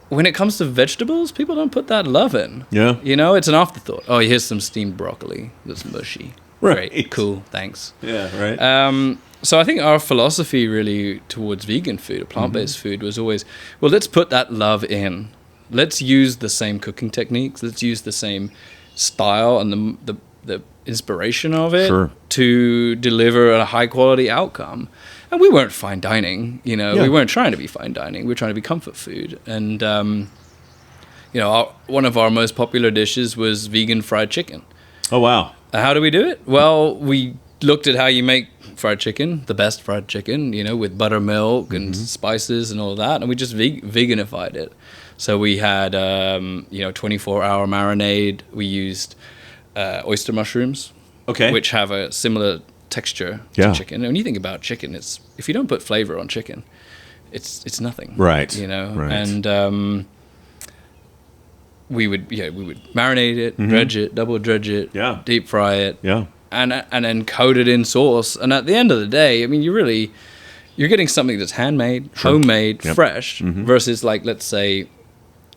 when it comes to vegetables, people don't put that love in. Yeah. It's an afterthought. Oh, here's some steamed broccoli that's mushy. Right. Great, cool, thanks. Yeah, right. So I think our philosophy really towards vegan food or plant-based food was always, well, let's put that love in. Let's use the same cooking techniques. Let's use the same style and the inspiration of it to deliver a high-quality outcome. And we weren't fine dining, we weren't trying to be fine dining. We were trying to be comfort food. And, one of our most popular dishes was vegan fried chicken. Oh, wow. How do we do it? Well, we looked at how you make fried chicken, the best fried chicken, with buttermilk and spices and all that. And we just veganified it. So we had, 24-hour marinade. We used oyster mushrooms, which have a similar texture to chicken. And when you think about chicken, if you don't put flavor on chicken, it's nothing. Right. Right. And we would marinate it, dredge it, double dredge it, deep fry it, and then coat it in sauce. And at the end of the day, I mean, you're getting something that's handmade, homemade, fresh, versus like, let's say,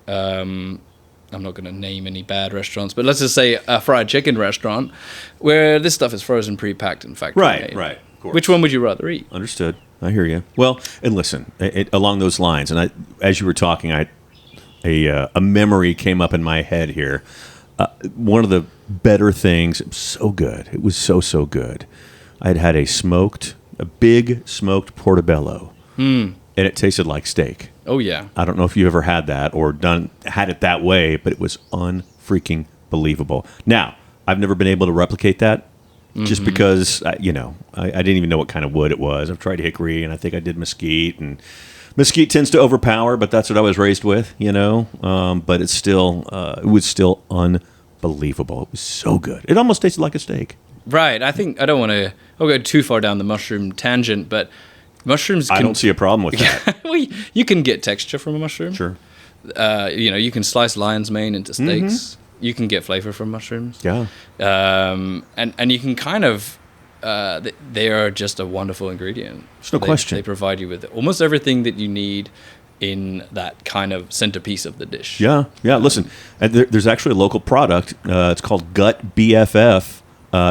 I'm not going to name any bad restaurants, but let's just say a fried chicken restaurant where this stuff is frozen, pre-packed, and factory made. Right. Of course. Which one would you rather eat? Understood. I hear you. Well, and listen, along those lines, and as you were talking, a memory came up in my head here. One of the better things, it was so good. It was so good. I'd had a big smoked portobello, and it tasted like steak. Oh, yeah. I don't know if you ever had that or had it that way, but it was unfreaking believable. Now, I've never been able to replicate that just because, I didn't even know what kind of wood it was. I've tried hickory, and I think I did mesquite, and mesquite tends to overpower, but that's what I was raised with, but it was still unbelievable. It was so good. It almost tasted like a steak. Right. I think I don't want to go too far down the mushroom tangent, but mushrooms I don't see a problem with that. Well, you can get texture from a mushroom. Sure. You can slice lion's mane into steaks. You can get flavor from mushrooms. Yeah. And you can kind of, they are just a wonderful ingredient. There's no question. They provide you with almost everything that you need in that kind of centerpiece of the dish. Yeah. Listen, there's actually a local product. It's called Gut BFF.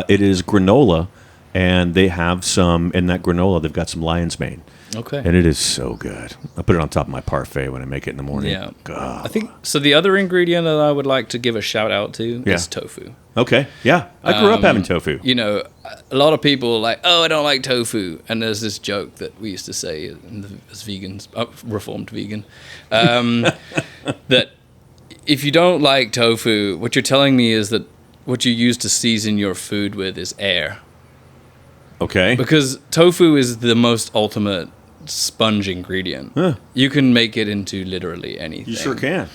It is granola, and they have some, in that granola, they've got some lion's mane. Okay. And it is so good. I put it on top of my parfait when I make it in the morning. Yeah. God. I think, so the other ingredient that I would like to give a shout out to is tofu. Okay. Yeah. I grew up having tofu. A lot of people are like, oh, I don't like tofu. And there's this joke that we used to say as vegans, reformed vegan, that if you don't like tofu, what you're telling me is that what you use to season your food with is air. Okay. Because tofu is the most ultimate sponge ingredient. Huh. You can make it into literally anything. You sure can.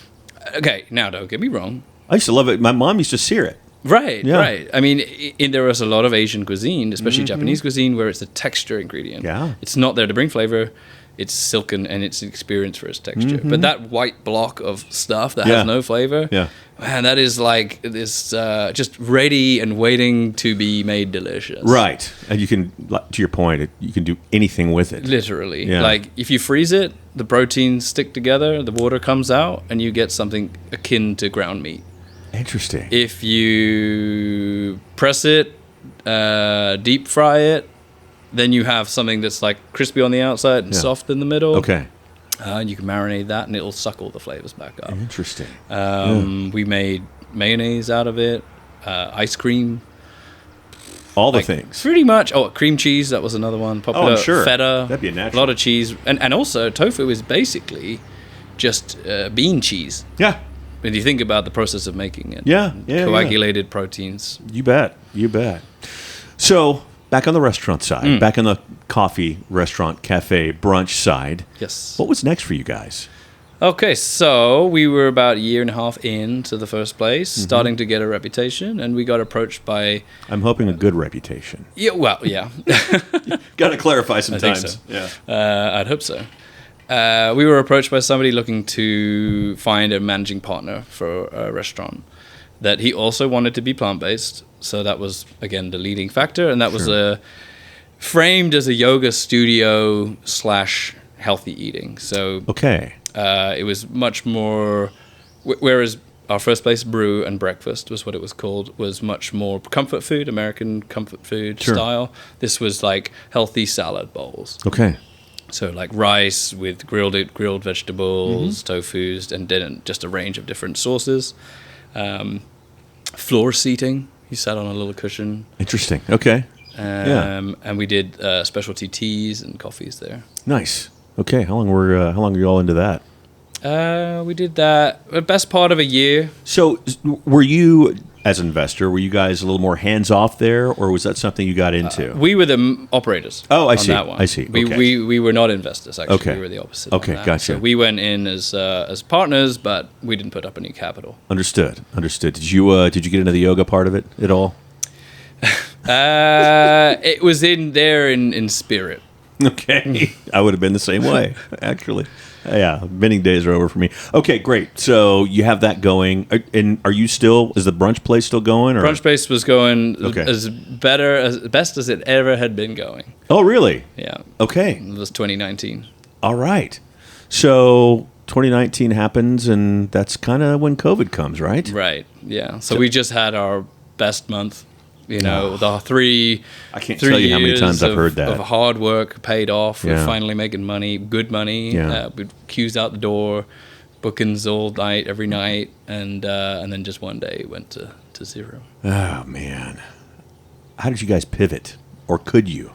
Okay, now don't get me wrong. I used to love it. My mom used to sear it. Right. I mean, there is a lot of Asian cuisine, especially Japanese cuisine, where it's a texture ingredient. Yeah. It's not there to bring flavor. It's silken and it's an experience for its texture. But that white block of stuff that has no flavor, man, that is like this just ready and waiting to be made delicious. Right. And you can, to your point, you can do anything with it. Literally. Yeah. Like if you freeze it, the proteins stick together, the water comes out, and you get something akin to ground meat. Interesting. If you press it, deep fry it, then you have something that's like crispy on the outside and soft in the middle. Okay. And you can marinate that, and it'll suck all the flavors back up. Interesting. We made mayonnaise out of it, ice cream. All the things. Pretty much. Oh, cream cheese, that was another one. Popular. Oh, I'm sure. Feta. That'd be a natural. A lot of cheese. And also, tofu is basically just bean cheese. Yeah. When you think about the process of making it. Yeah. Coagulated proteins. You bet. So, back on the restaurant side, back on the coffee, restaurant, cafe, brunch side. Yes. What was next for you guys? Okay, so we were about a year and a half into the first place, starting to get a reputation, and we got approached by... I'm hoping a good reputation. Yeah, well, yeah. Got to clarify I think sometimes. so. Yeah. I'd hope so. We were approached by somebody looking to find a managing partner for a restaurant that he also wanted to be plant-based. So that was, again, the leading factor, and that was framed as a yoga studio / healthy eating. So Okay. it was much more, whereas our first place, brew and breakfast was what it was called, was much more comfort food, American comfort food style. This was like healthy salad bowls. Okay. So like rice with grilled vegetables, tofus, and then just a range of different sauces. Floor seating. You sat on a little cushion. Interesting. Okay. And we did specialty teas and coffees there. Nice. Okay. How long were you all into that? We did that the best part of a year. So, were you, as an investor, were you guys a little more hands off there, or was that something you got into? We were the operators. Oh, I on see. That one. I see. We, Okay. we were not investors, actually. Okay. We were the opposite. Okay, on that. gotcha. So we went in as partners, but we didn't put up any capital. Understood. Did you get into the yoga part of it at all? It was in spirit. Okay. I would have been the same way, actually. Yeah, vending days are over for me. Okay, great. So you have that going, and is the brunch place still going? Or? Brunch Base was going Okay. as best as it ever had been going. Oh, really? Yeah. Okay. It was 2019. All right. So 2019 happens, and that's kind of when COVID comes, right? Right. Yeah. So we just had our best month. You know, the three. I can't tell you how many times I've heard that. Of hard work paid off. Yeah. We're finally making money, good money. Yeah. With queues out the door, bookings all night, every night, and then just one day it went to zero. Oh man, how did you guys pivot, or could you?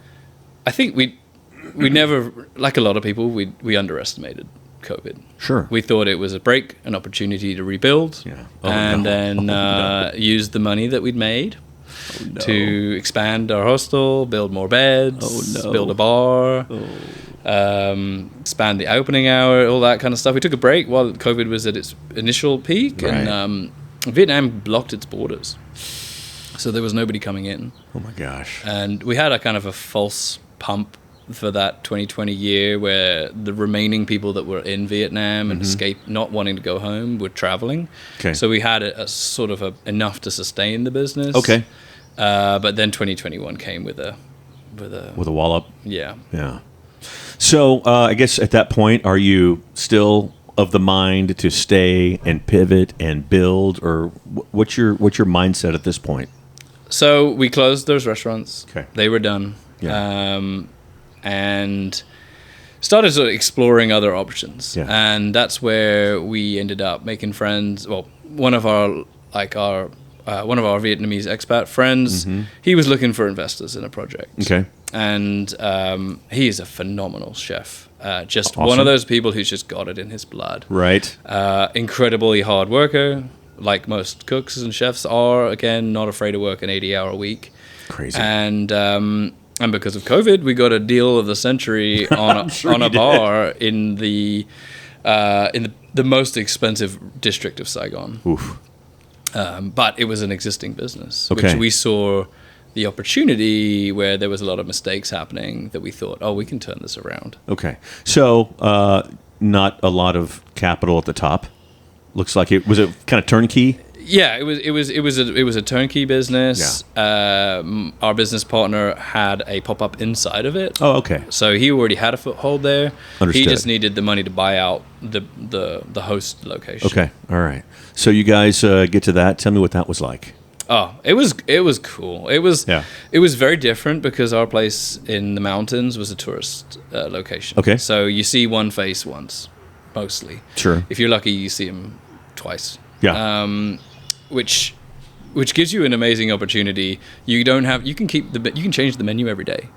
I think we never, like a lot of people, we underestimated COVID. Sure. We thought it was a break, an opportunity to rebuild, Yeah. then use the money that we'd made. To expand our hostel, build more beds, build a bar, expand the opening hour, all that kind of stuff. We took a break while COVID was at its initial peak, Right. and Vietnam blocked its borders. So there was nobody coming in. Oh my gosh. And we had a kind of a false pump for that 2020 year where the remaining people that were in Vietnam and escaped, not wanting to go home, were traveling. Okay. So we had a sort of enough to sustain the business. Okay. But then 2021 came with a wall up. yeah. Yeah. So I guess at that point, are you still of the mind to stay and pivot and build, or what's your mindset at this point? So we closed those restaurants. Okay. They were done. Yeah. And started sort of exploring other options. Yeah. And that's where we ended up making friends. Well, one of our Vietnamese expat friends, he was looking for investors in a project. Okay. And he is a phenomenal chef. Just Awesome. one of those people who's just got it in his blood. Right. Incredibly hard worker, like most cooks and chefs are. Again, not afraid to work an 80-hour week. Crazy. And because of COVID, we got a deal of the century on a bar in the most expensive district of Saigon. Oof. But it was an existing business, Okay. which we saw the opportunity where there was a lot of mistakes happening that we thought, oh, we can turn this around. Okay. So not a lot of capital at the top. Looks like it was a kind of turnkey. Yeah, it was a turnkey business. Yeah. Our business partner had a pop-up inside of it. Oh, okay. So he already had a foothold there. Understood. He just needed the money to buy out the host location. Okay. All right. So you guys get to that. Tell me what that was like. Oh, it was cool. It was very different because our place in the mountains was a tourist location. Okay. So you see one face once, mostly. Sure. If you're lucky, you see him twice. Yeah. Which gives you an amazing opportunity. You can change the menu every day.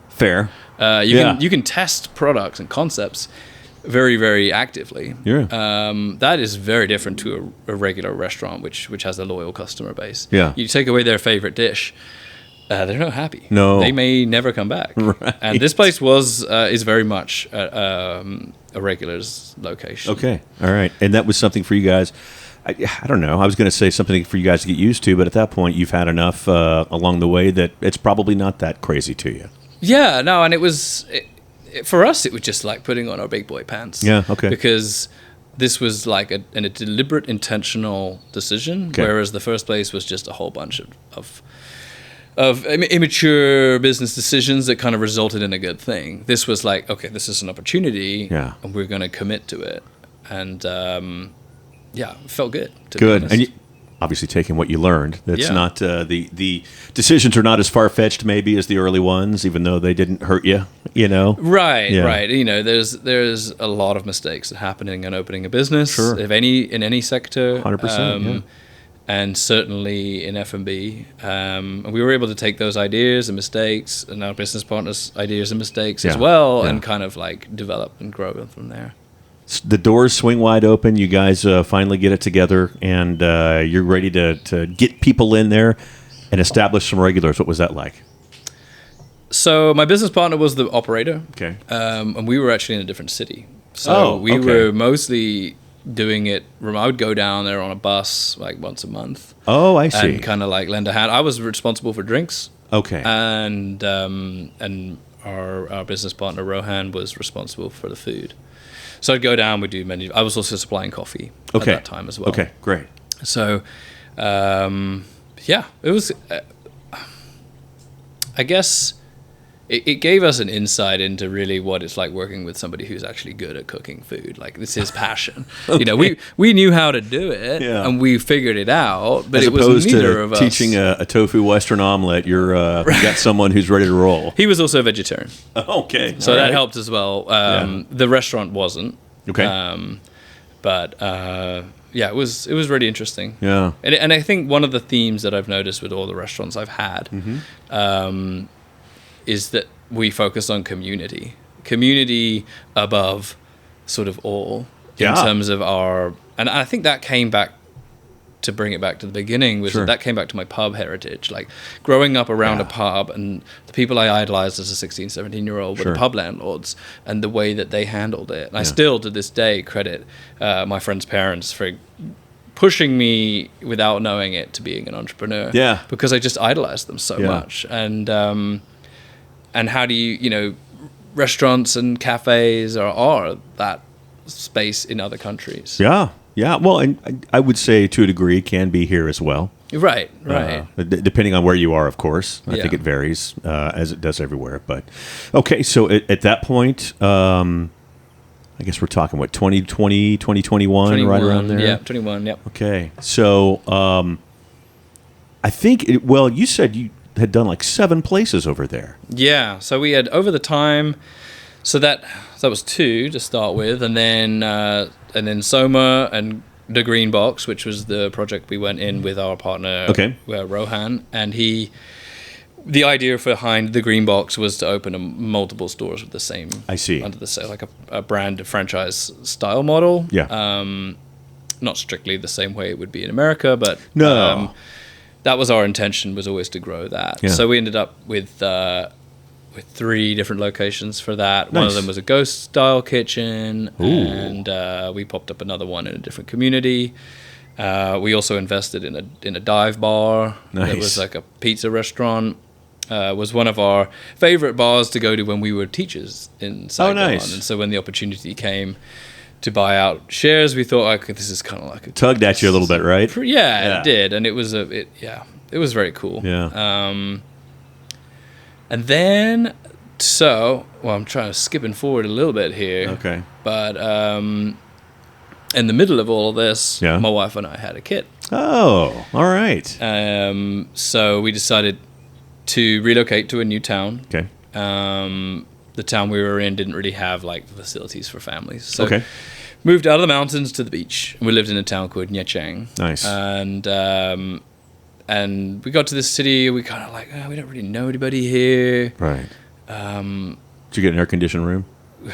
Fair. You can test products and concepts very, very actively. Yeah. That is very different to a regular restaurant, which has a loyal customer base. Yeah. You take away their favorite dish, they're not happy. No. They may never come back. Right. And this place is very much a regular's location. Okay. All right. And that was something for you guys. I don't know. I was going to say something for you guys to get used to, but at that point, you've had enough along the way that it's probably not that crazy to you. Yeah, no, and for us, it was just like putting on our big boy pants. Yeah, okay. Because this was like a deliberate, intentional decision, Okay. whereas the first place was just a whole bunch of immature business decisions that kind of resulted in a good thing. This was like, okay, this is an opportunity, Yeah. and we're going to commit to it. And yeah, it felt good. To be Good. honest. And obviously taking what you learned. That's Yeah. not the decisions are not as far-fetched maybe as the early ones, even though they didn't hurt you, you know? Right, Yeah. right. You know, there's a lot of mistakes that happen in opening a business, Sure. in any sector. 100%, yeah. And certainly in F&B. And we were able to take those ideas and mistakes and our business partners' ideas and mistakes as Yeah, well, yeah. and kind of like develop and grow them from there. The doors swing wide open. You guys finally get it together, and you're ready to get people in there and establish some regulars. What was that like? So my business partner was the operator. Okay. And we were actually in a different city. So Oh, we okay. were mostly doing it. I would go down there on a bus like once a month. Oh, I see. And kind of like lend a hand. I was responsible for drinks, Okay. and our business partner Rohan was responsible for the food. So I'd go down. We'd do menu. I was also supplying coffee at that time as well. Okay, great. So, yeah, it was. I guess it gave us an insight into really what it's like working with somebody who's actually good at cooking food. Like, this is passion. You know, we knew how to do it, Yeah. and we figured it out. But As it was opposed neither to of us teaching a tofu Western omelet, you got someone who's ready to roll. He was also a vegetarian, Okay. so all that right. helped as well. Yeah. The restaurant wasn't. Okay. But yeah, it was really interesting. Yeah. And I think one of the themes that I've noticed with all the restaurants I've had is that we focus on community above sort of all in Yeah. terms of our, and I think that came back, to bring it back to the beginning, was Sure. that came back to my pub heritage, like growing up around Yeah. a pub, and the people I idolized as a 16, 17-year-old were Sure. the pub landlords, and the way that they handled it. And I Yeah. still, to this day, credit my friend's parents for pushing me without knowing it to being an entrepreneur. Yeah. Because I just idolized them so Yeah. much. And how do you, restaurants and cafes are that space in other countries. Yeah. Yeah. Well, and I would say to a degree can be here as well. Right, right. Depending on where you are, of course. I think Yeah. it varies, as it does everywhere. But okay, so at that point, I guess we're talking, 2020, 2021, right around there? Yeah, 21, yep. Okay. So I think, you said you had done like 7 places over there. Yeah, so we had, over the time, so that was 2 to start with, and then Soma and the Green Box, which was the project we went in with our partner, Okay. Rohan, and the idea behind the Green Box was to open multiple stores with the same, I see. under the same, like a brand franchise style model. Yeah. Not strictly the same way it would be in America, but No. that was our intention, was always to grow that. Yeah. So we ended up with 3 different locations for that. One of Nice. them was a ghost style kitchen, Ooh. and we popped up another one in a different community. We also invested in a dive bar. Nice. That was like a pizza restaurant. Was one of our favorite bars to go to when we were teachers in Saigon. nice. And so when the opportunity came to buy out shares, we thought, okay, this is kind of like Tugged at you a little bit, right? Yeah, it did, and it was it was very cool. Yeah. And then, I'm skipping forward a little bit here. Okay. But in the middle of all of this, Yeah. my wife and I had a kid. Oh, all right. So we decided to relocate to a new town. Okay. The town we were in didn't really have like facilities for families. So Okay. moved out of the mountains to the beach. We lived in a town called Nyechang. Nice. And we got to this city. We kind of like, we don't really know anybody here. Right. Did you get an air-conditioned room? We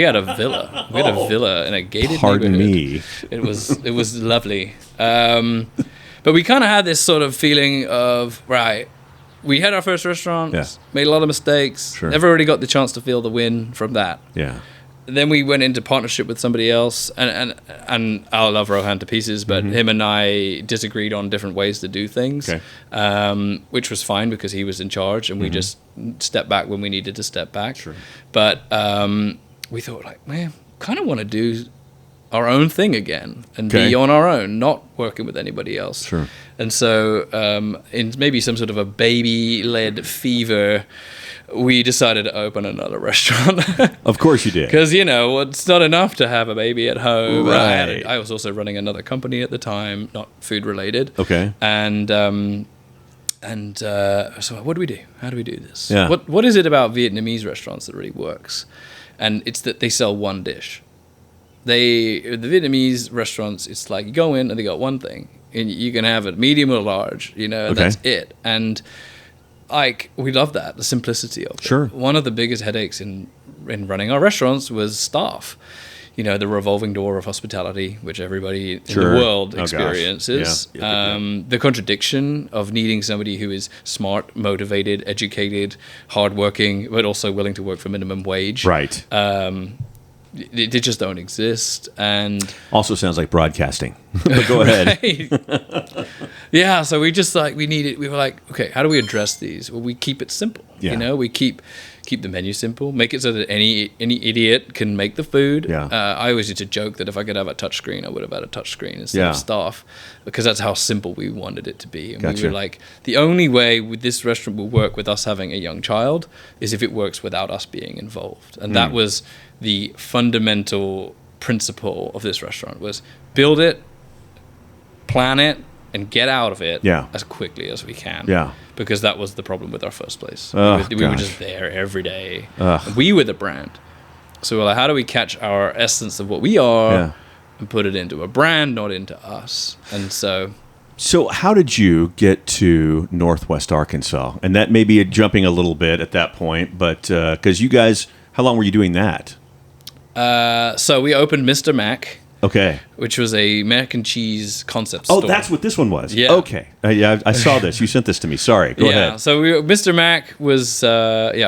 had a villa. We had a villa in a gated Pardon neighborhood. me. It was lovely. But we kind of had this sort of feeling of, right, we had our first restaurant, made a lot of mistakes, never really got the chance to feel the win from that. Yeah. Then we went into partnership with somebody else, and I love Rohan to pieces, but him and I disagreed on different ways to do things, which was fine because he was in charge, and we just stepped back when we needed to step back. Sure. But we thought, like, man, kind of want to do our own thing again and be on our own, not working with anybody else. Sure. And so in maybe some sort of a baby-led fever, we decided to open another restaurant. Of course you did. Because, it's not enough to have a baby at home. Right. I was also running another company at the time, not food-related. Okay. And so what do we do? How do we do this? Yeah. What is it about Vietnamese restaurants that really works? And it's that they sell one dish. The Vietnamese restaurants, it's like you go in and they got one thing, and you can have it medium or large, that's it. And like we love that, the simplicity of it. Sure. One of the biggest headaches in running our restaurants was staff. The revolving door of hospitality, which everybody in the world experiences. The contradiction of needing somebody who is smart, motivated, educated, hardworking, but also willing to work for minimum wage. Right. They just don't exist. And also sounds like broadcasting. But go ahead. Yeah, so we just we were like, okay, how do we address these? Well, we keep it simple. Yeah. We keep the menu simple, make it so that any idiot can make the food. Yeah. I always used to joke that if I could have a touch screen, I would have had a touch screen instead of staff, because that's how simple we wanted it to be. And we were like, the only way this restaurant will work with us having a young child is if it works without us being involved. And that was the fundamental principle of this restaurant, was build it, plan it, and get out of it as quickly as we can. Yeah. Because that was the problem with our first place. Oh, we were just there every day. We were the brand. So we're like, how do we catch our essence of what we are and put it into a brand, not into us? And so how did you get to Northwest Arkansas? And that may be jumping a little bit at that point, but because you guys, how long were you doing that? So we opened Mr. Mac. Okay. Which was a mac and cheese concept store. Oh, that's what this one was? Yeah. Okay. I saw this. You sent this to me. Sorry. Go ahead. So Mr. Mac was,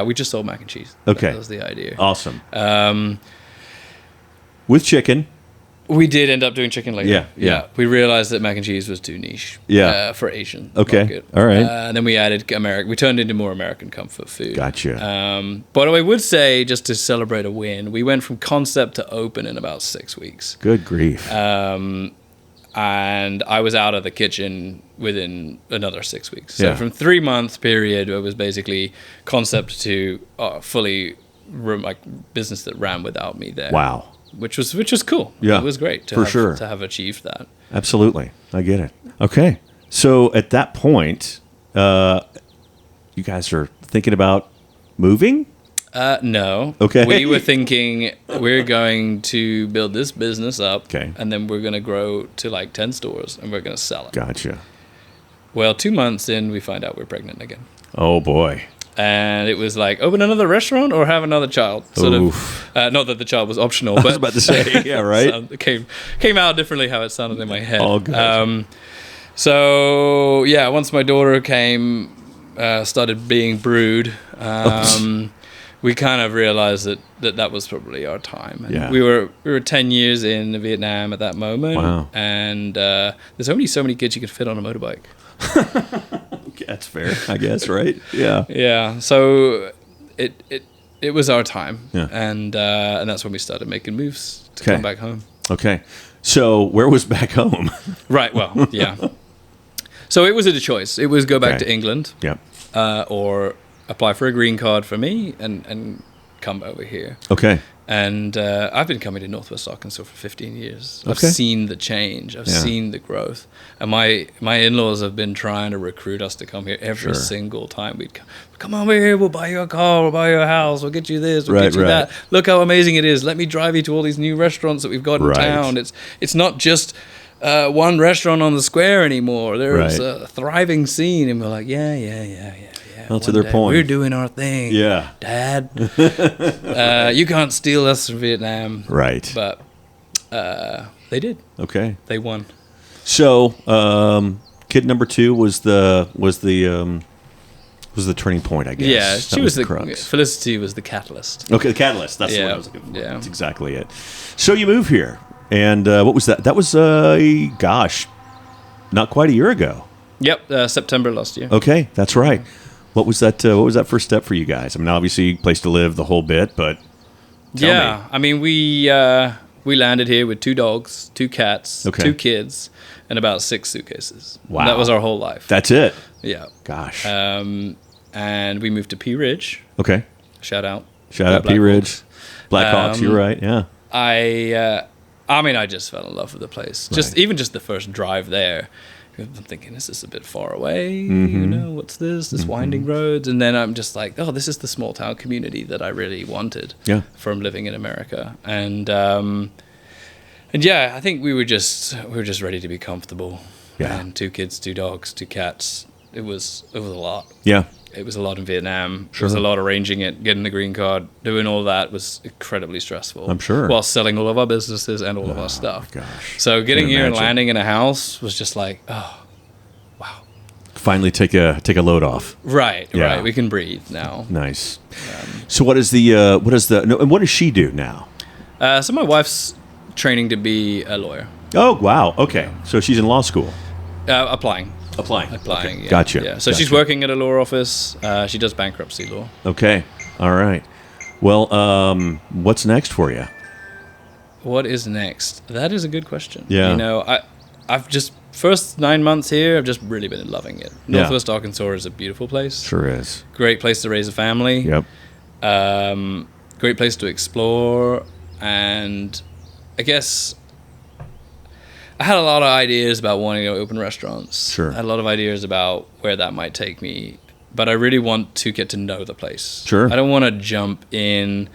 we just sold mac and cheese. Okay. That was the idea. Awesome. With chicken. We did end up doing chicken later. Yeah. We realized that mac and cheese was too niche for Asian market. All right. And then we added we turned into more American comfort food. Gotcha. But I would say, just to celebrate a win, we went from concept to open in about 6 weeks. Good grief. And I was out of the kitchen within another 6 weeks. So from 3 month period, it was basically concept to fully business that ran without me there. Wow. Which was cool. Yeah, it was great to have achieved that. Absolutely, I get it. Okay, so at that point, you guys are thinking about moving? No. Okay. We were thinking we're going to build this business up, okay, and then we're going to grow to like 10 stores, and we're going to sell it. Gotcha. Well, 2 months in, we find out we're pregnant again. Oh boy. And it was like, open another restaurant or have another child. Sort of, not that the child was optional, but I was about to say, yeah, right. It came out differently how it sounded in my head. Oh, good. So yeah, once my daughter came, started being brewed, we kind of realized that was probably our time. And we were 10 years in Vietnam at that moment. Wow. And there's only so many kids you could fit on a motorbike. That's fair, I guess, right? Yeah. Yeah. So it was our time. Yeah. And that's when we started making moves to come back home. Okay. So where was back home? Right. Well, yeah. So it was a choice. It was go back to England. Yep. Or apply for a green card for me and come over here. Okay. And I've been coming to Northwest Arkansas for 15 years. I've Okay. seen the change. I've seen the growth. And my in-laws have been trying to recruit us to come here every single time we'd come over here, we'll buy you a car, we'll buy you a house, we'll get you this, we'll get you that. Look how amazing it is. Let me drive you to all these new restaurants that we've got in town. It's not just one restaurant on the square anymore. There's a thriving scene. And we're like, yeah. Well, to their point. We're doing our thing. Yeah. Dad. You can't steal us from Vietnam. Right. But they did. Okay. They won. So, Kid number 2 was the turning point, I guess. Yeah, That she was the crux. Felicity was the catalyst. Okay, the catalyst. That's the Yeah, one I was looking for. yeah. That's exactly it. So you move here, and what was that? That was, gosh, not quite a year ago. Yep, September last year. Okay, that's right. What was that? What was that first step for you guys? I mean, obviously, place to live, the whole bit, but tell me. I mean, we landed here with 2 dogs, 2 cats, Okay. 2 kids, and about 6 suitcases. Wow. That was our whole life. That's it. Yeah. Gosh. And we moved to Pea Ridge. Okay. Shout out. Shout out Pea Ridge. Blackhawks. You're right. Yeah. I mean, I just fell in love with the place. Even just the first drive there. I'm thinking, is this a bit far away? You know, what's this? This winding roads. And then I'm just like, oh, this is the small town community that I really wanted from living in America. And yeah, I think we were just ready to be comfortable. Yeah. And 2 kids, 2 dogs, 2 cats. It was a lot. Yeah. It was a lot in Vietnam. Sure. It was a lot arranging it, getting the green card, doing all that was incredibly stressful. I'm sure. While selling all of our businesses and all of our stuff. Gosh. So getting here and imagine. landing in a house was just like, oh, wow. Finally take a load off. Right. Yeah. We can breathe now. Nice. So what is and what does she do now? So my wife's training to be a lawyer. Oh, wow. Okay. So she's in law school. Applying. Applying. Okay. Yeah. Gotcha. Gotcha. So she's working at a law office. She does bankruptcy law. Okay. All right. Well, what's next for you? What is next? That is a good question. Yeah. You know, I've just first 9 months here, I've just really been loving it. Yeah. Northwest Arkansas is a beautiful place. Sure is. Great place to raise a family. Yep. Great place to explore. And I guess I had a lot of ideas about wanting to open restaurants. Sure. I had a lot of ideas about where that might take me. But I really want to get to know the place. Sure. I don't want to jump in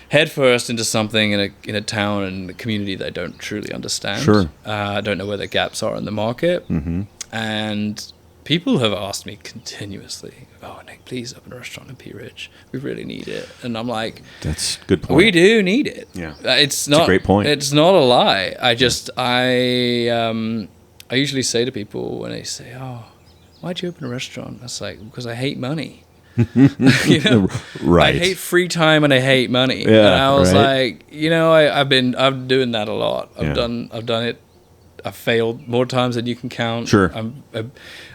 headfirst into something in a town and a community that I don't truly understand. Sure. I don't know where the gaps are in the market. Mm-hmm. And people have asked me continuously, oh, Nick, please open a restaurant in Pea Ridge. We really need it. And I'm like, That's a good point. we do need it. Yeah. It's not a great point. It's not a lie. I usually say to people when they say, oh, why'd you open a restaurant? It's like, because I hate money. You know? Right. I hate free time and I hate money. Yeah, and I was right. like, you know, I'm doing that a lot. I've done it. I've failed more times than you can count. Sure.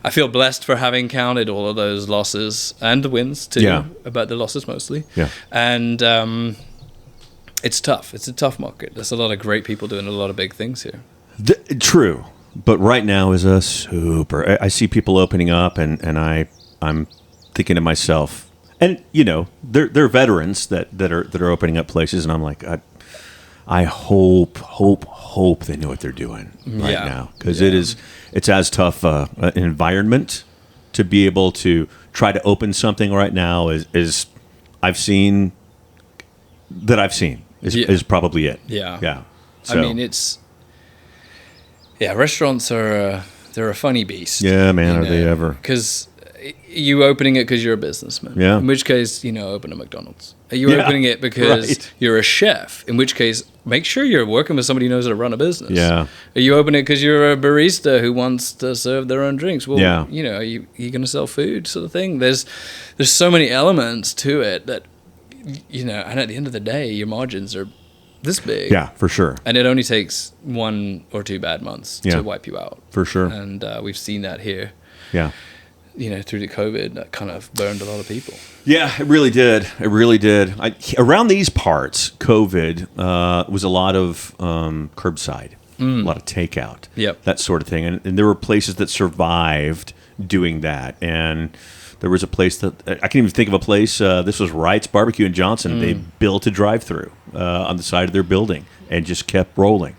I feel blessed for having counted all of those losses and the wins too. Yeah. About the losses mostly. Yeah. And it's tough. It's a tough market. There's a lot of great people doing a lot of big things here. True. But right now is a super. I see people opening up, and I'm thinking to myself, and you know, they're veterans that are opening up places, and I'm like, I hope they know what they're doing right now, because it's as tough an environment to be able to try to open something right now as I've seen is probably it. Yeah. Yeah. So, I mean, restaurants they're a funny beast. Yeah, man, are they ever? Because you opening it because you're a businessman. Yeah. In which case, open a McDonald's. Are you opening it because you're a chef? In which case, make sure you're working with somebody who knows how to run a business. Yeah. Are you opening it because you're a barista who wants to serve their own drinks? Well, are you going to sell food sort of thing? There's so many elements to it that, and at the end of the day, your margins are this big. Yeah, for sure. And it only takes 1 or 2 bad months to wipe you out. For sure. And we've seen that here. Yeah. Through the COVID, that kind of burned a lot of people. Yeah, it really did. It really did. Around these parts, COVID was a lot of curbside, a lot of takeout, that sort of thing. And there were places that survived doing that. And there was a place that I can't even think of a place. This was Wright's Barbecue in Johnson. They built a drive-through on the side of their building and just kept rolling.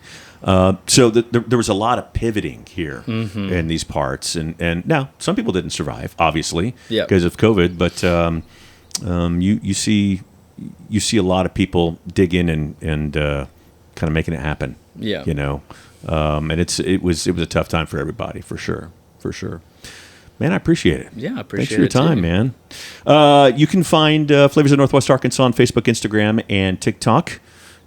So there was a lot of pivoting here in these parts, and now some people didn't survive, obviously, because of COVID. But you see a lot of people dig in and kind of making it happen. Yeah, and it was a tough time for everybody, for sure. Man, I appreciate it. Yeah, I appreciate it. Thanks for your time, man. You can find Flavors of Northwest Arkansas on Facebook, Instagram, and TikTok.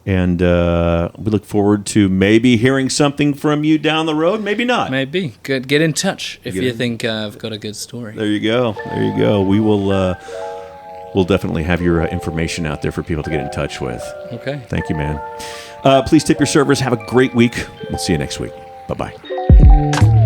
And we look forward to maybe hearing something from you down the road. Maybe not. Maybe. Good. Get in touch if you think I've got a good story. There you go. There you go. We will. We'll definitely have your information out there for people to get in touch with. Okay. Thank you, man. Please tip your servers. Have a great week. We'll see you next week. Bye-bye.